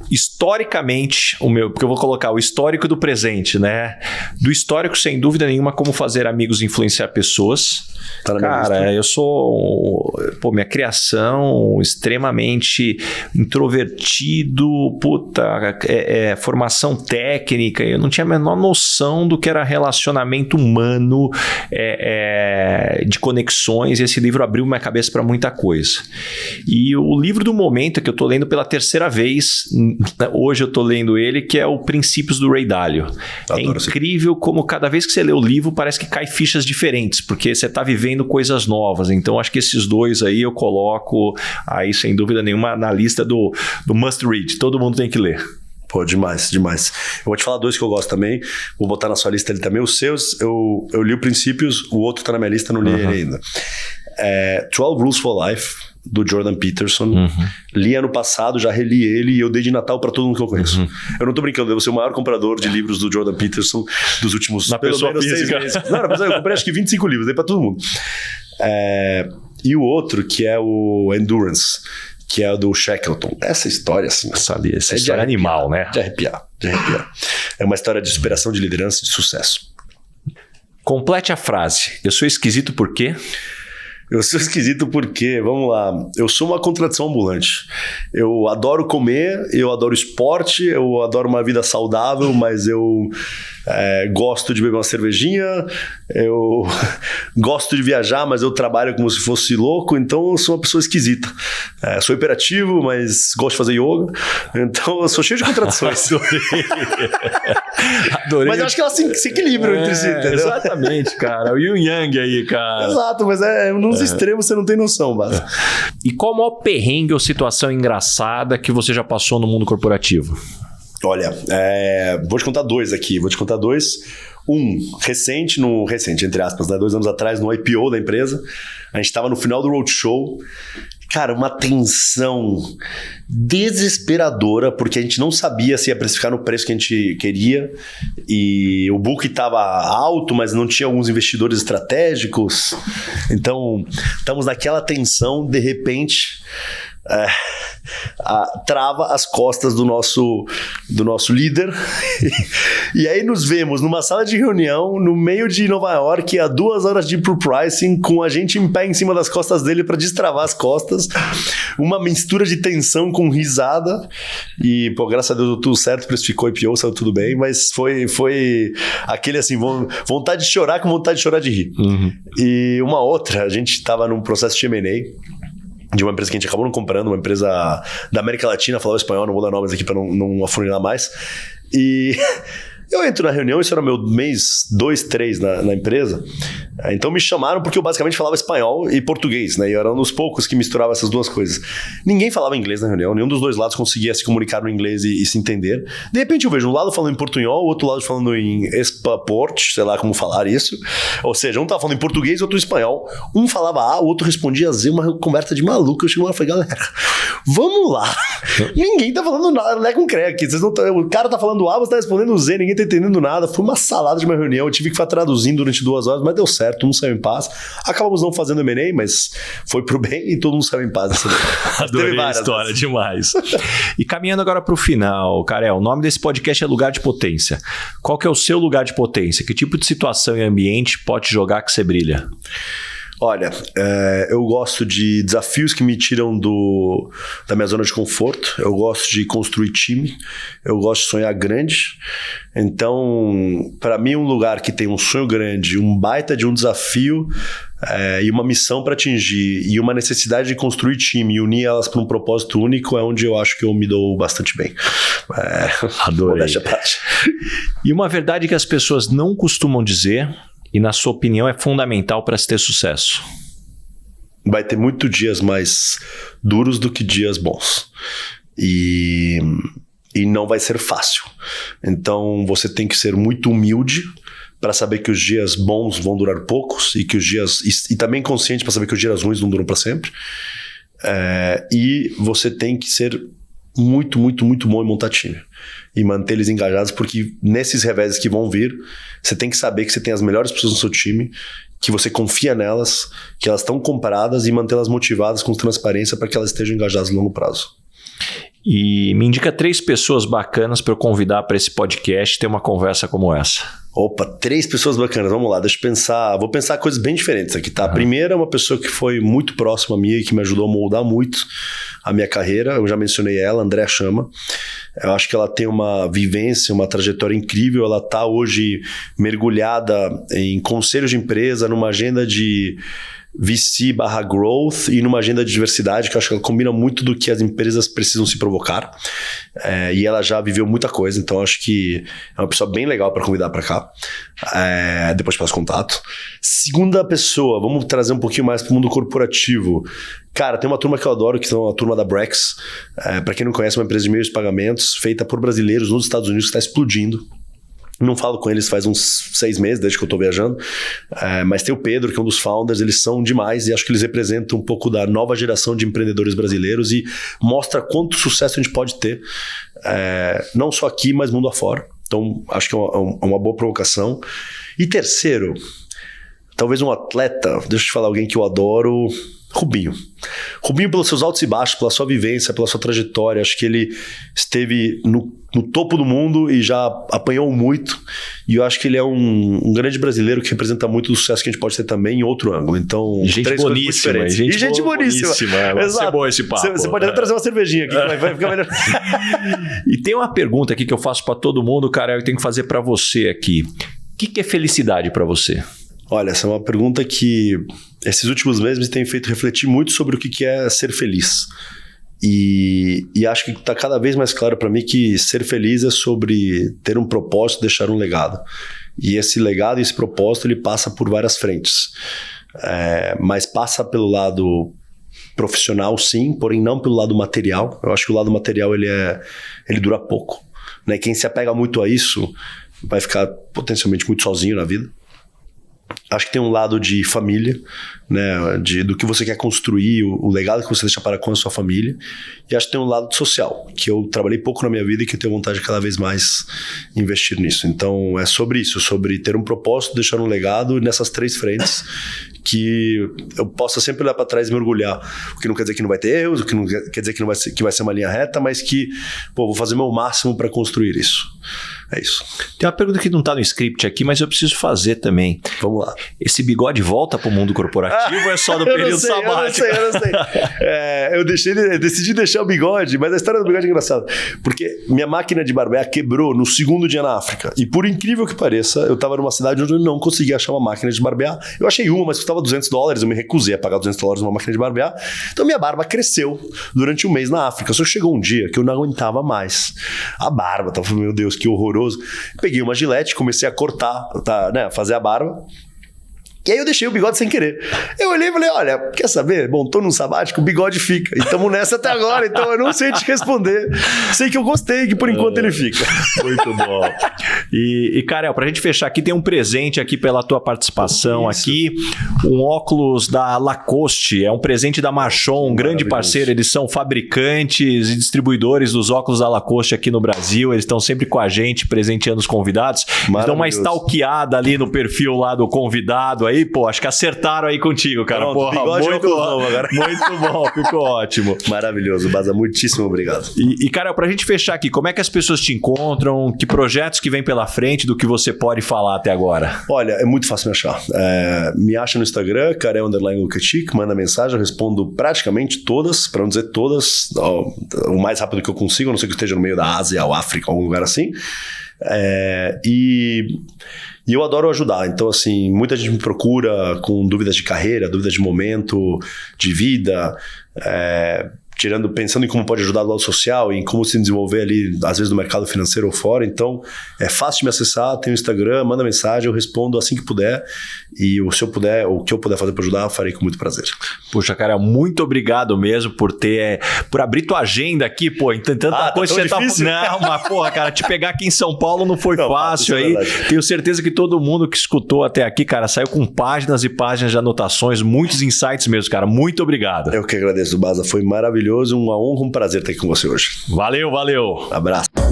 Historicamente, porque eu vou colocar o histórico do presente, né? Do histórico, sem dúvida nenhuma, como fazer amigos e influenciar pessoas. Tá na minha Cara, lista. eu sou... minha criação extremamente introvertido, formação técnica, eu não tinha a menor noção do que era relacionamento humano, de conexões, e esse livro abriu minha cabeça para muita coisa. E o livro do momento, que eu estou lendo pela terceira vez, hoje eu estou lendo ele, que é o Princípios do Ray Dalio. Adoro, incrível como cada vez que você lê o livro parece que cai fichas diferentes, porque você está vivendo coisas novas. Então acho que esses 2 aí eu coloco aí sem dúvida nenhuma na lista do must read. Todo mundo tem que ler. Pô, demais, demais. Eu vou te falar 2 que eu gosto também, vou botar na sua lista ali também. Os seus, eu li o Princípios, o outro tá na minha lista, não li ele ainda. 12 Rules for Life, do Jordan Peterson. Li ano passado, já reli ele e eu dei de Natal para todo mundo que eu conheço. Eu não tô brincando, eu vou ser o maior comprador de livros do Jordan Peterson dos últimos pelo menos 6 meses. Não, eu comprei acho que 25 livros, dei para todo mundo. E o outro, que é o Endurance, que é do Shackleton. Essa história, assim... Essa história é animal, né? De arrepiar. É uma história de superação, de liderança, de sucesso. Complete a frase. Eu sou esquisito por quê? Eu sou esquisito porque, vamos lá, eu sou uma contradição ambulante. Eu adoro comer, eu adoro esporte, eu adoro uma vida saudável, mas eu gosto de beber uma cervejinha, eu gosto de viajar, mas eu trabalho como se fosse louco, então eu sou uma pessoa esquisita. Sou hiperativo, mas gosto de fazer yoga, então eu sou cheio de contradições. Adorei. Mas eu acho que elas se equilibram entre si, entendeu? Exatamente, cara. O Yin Yang aí, cara. Exato, mas nos extremos você não tem noção, Baza. E qual o maior perrengue ou situação engraçada que você já passou no mundo corporativo? Olha, vou te contar 2 aqui. Recente, entre aspas, né? 2 anos atrás, no IPO da empresa. A gente estava no final do roadshow. Cara, uma tensão desesperadora, porque a gente não sabia se ia precificar no preço que a gente queria. E o book estava alto, mas não tinha alguns investidores estratégicos. Então, estamos naquela tensão, de repente... trava as costas do nosso líder e aí nos vemos numa sala de reunião no meio de Nova York a 2 horas de ir pro pricing com a gente em pé em cima das costas dele para destravar as costas, uma mistura de tensão com risada e, pô, graças a Deus deu tudo certo, precificou IPO, saiu tudo bem, mas foi aquele assim, vontade de chorar com vontade de chorar de rir. E uma outra, a gente tava num processo de M&A de uma empresa que a gente acabou não comprando, uma empresa da América Latina, falava espanhol, não vou dar nomes aqui para não afunilar mais. E Eu entro na reunião, isso era meu mês 2, 3 na empresa, então me chamaram porque eu basicamente falava espanhol e português, né? E eu era um dos poucos que misturava essas duas coisas. Ninguém falava inglês na reunião, nenhum dos dois lados conseguia se comunicar no inglês e se entender. De repente eu vejo um lado falando em portunhol, o outro lado falando em espaport, sei lá como falar isso. Ou seja, um tava falando em português, outro em espanhol. Um falava A, o outro respondia Z, uma conversa de maluco. Eu cheguei lá e falei, galera, vamos lá. Ninguém tá falando nada, né, com crack. Vocês não o cara tá falando A, você tá respondendo Z, ninguém tá entendendo nada. Foi uma salada de uma reunião, eu tive que ficar traduzindo durante 2 horas, mas deu certo, todo mundo saiu em paz. Acabamos não fazendo M&A, mas foi pro bem e todo mundo saiu em paz. Adorei a história, demais. E caminhando agora pro final, Karel, o nome desse podcast é Lugar de Potência. Qual que é o seu lugar de potência? Que tipo de situação e ambiente pode jogar que você brilha? Olha, eu gosto de desafios que me tiram da minha zona de conforto. Eu gosto de construir time. Eu gosto de sonhar grande. Então, para mim, um lugar que tem um sonho grande, um baita de um desafio e uma missão para atingir e uma necessidade de construir time e unir elas para um propósito único é onde eu acho que eu me dou bastante bem. Adorei. E uma verdade que as pessoas não costumam dizer e, na sua opinião, é fundamental para se ter sucesso? Vai ter muito dias mais duros do que dias bons. E não vai ser fácil. Então, você tem que ser muito humilde para saber que os dias bons vão durar poucos e que os dias... E também consciente para saber que os dias ruins não duram para sempre. E você tem que ser muito, muito, muito bom em montar time. E manter eles engajados, porque nesses reveses que vão vir, você tem que saber que você tem as melhores pessoas no seu time, que você confia nelas, que elas estão compradas e mantê-las motivadas com transparência para que elas estejam engajadas no longo prazo. E me indica 3 pessoas bacanas para eu convidar para esse podcast e ter uma conversa como essa. Opa, 3 pessoas bacanas, vamos lá, deixa eu pensar, vou pensar coisas bem diferentes aqui, tá? A primeira é uma pessoa que foi muito próxima a mim e que me ajudou a moldar muito a minha carreira, eu já mencionei ela, Andréa Chama. Eu acho que ela tem uma vivência, uma trajetória incrível, ela está hoje mergulhada em conselhos de empresa, numa agenda de VC/growth e numa agenda de diversidade, que eu acho que ela combina muito do que as empresas precisam se provocar. E ela já viveu muita coisa, então eu acho que é uma pessoa bem legal para convidar para cá. Depois peço contato. Segunda pessoa, vamos trazer um pouquinho mais para o mundo corporativo. Cara, tem uma turma que eu adoro, que é a turma da Brex. Para quem não conhece, é uma empresa de meios de pagamentos feita por brasileiros nos Estados Unidos, que está explodindo. Não falo com eles faz uns 6 meses, desde que eu estou viajando. Mas tem o Pedro, que é um dos founders, eles são demais e acho que eles representam um pouco da nova geração de empreendedores brasileiros e mostra quanto sucesso a gente pode ter, não só aqui, mas mundo afora. Então, acho que é uma boa provocação. E terceiro, talvez um atleta, deixa eu te falar alguém que eu adoro... Rubinho. Rubinho, pelos seus altos e baixos, pela sua vivência, pela sua trajetória, acho que ele esteve no topo do mundo e já apanhou muito, e eu acho que ele é um grande brasileiro que representa muito do sucesso que a gente pode ter também em outro ângulo. Então, gente boníssima. Gente boníssima. Vai ser bom esse papo. Você pode até trazer uma cervejinha aqui, que vai ficar melhor. E tem uma pergunta aqui que eu faço para todo mundo, cara, eu tenho que fazer para você aqui. O que é felicidade para você? Olha, essa é uma pergunta que esses últimos meses me tem feito refletir muito sobre o que é ser feliz. E acho que está cada vez mais claro para mim que ser feliz é sobre ter um propósito, deixar um legado. E esse legado e esse propósito ele passa por várias frentes. Mas passa pelo lado profissional, sim, porém não pelo lado material. Eu acho que o lado material ele dura pouco, né? Quem se apega muito a isso vai ficar potencialmente muito sozinho na vida. Acho que tem um lado de família, né, do que você quer construir, o legado que você deixa para com a sua família. E acho que tem um lado social, que eu trabalhei pouco na minha vida e que eu tenho vontade de cada vez mais investir nisso. Então é sobre isso, sobre ter um propósito, deixar um legado nessas 3 frentes que eu possa sempre olhar para trás e me orgulhar. O que não quer dizer que não vai ter erros, o que não quer dizer que vai ser uma linha reta, mas que vou fazer meu máximo para construir isso. É isso. Tem uma pergunta que não está no script aqui, mas eu preciso fazer também. Vamos lá. Esse bigode volta para o mundo corporativo? ativo ou é só do período sabático? Eu não sei. Eu decidi deixar o bigode, mas a história do bigode é engraçada. Porque minha máquina de barbear quebrou no segundo dia na África. E por incrível que pareça, eu tava numa cidade onde eu não conseguia achar uma máquina de barbear. Eu achei uma, mas custava $200. Eu me recusei a pagar $200 numa máquina de barbear. Então minha barba cresceu durante um mês na África. Só que chegou um dia que eu não aguentava mais. A barba, tava falando, meu Deus, que horroroso. Peguei uma gilete, comecei a cortar, fazer a barba. E aí eu deixei o bigode sem querer. Eu olhei e falei, olha, quer saber? Bom, tô num sabático, o bigode fica. E estamos nessa até agora, então eu não sei te responder. Sei que eu gostei, que por enquanto ele fica. Muito bom. E Karel, pra gente fechar aqui, tem um presente aqui pela tua participação aqui. Um óculos da Lacoste. É um presente da Marchon, um grande parceiro. Eles são fabricantes e distribuidores dos óculos da Lacoste aqui no Brasil. Eles estão sempre com a gente, presenteando os convidados. Eles dão uma stalkeada ali no perfil lá do convidado aí. Pô, acho que acertaram aí contigo, cara. Pronto, porra, muito bom, ficou ótimo. Maravilhoso, Baza, muitíssimo obrigado. E Karel, pra gente fechar aqui, como é que as pessoas te encontram? Que projetos que vem pela frente do que você pode falar até agora? Olha, é muito fácil me achar. Me acha no Instagram, Karel_Luketic, manda mensagem, eu respondo praticamente todas, pra não dizer todas, o mais rápido que eu consigo, a não ser que eu esteja no meio da Ásia ou África, algum lugar assim. E eu adoro ajudar, então assim, muita gente me procura com dúvidas de carreira, dúvidas de momento, de vida, pensando em como pode ajudar do lado social e em como se desenvolver ali, às vezes no mercado financeiro ou fora. Então é fácil de me acessar, tem o Instagram, manda mensagem, eu respondo assim que puder, e se eu puder, o que eu puder fazer para ajudar, eu farei com muito prazer. Puxa, cara, muito obrigado mesmo por abrir tua agenda aqui, pô, tanta coisa que você Não, mas porra, cara, te pegar aqui em São Paulo não foi fácil aí. Tenho certeza que todo mundo que escutou até aqui, cara, saiu com páginas e páginas de anotações, muitos insights mesmo, cara. Muito obrigado. Eu que agradeço, Baza, foi maravilhoso, uma honra, um prazer estar aqui com você hoje. Valeu. Abraço.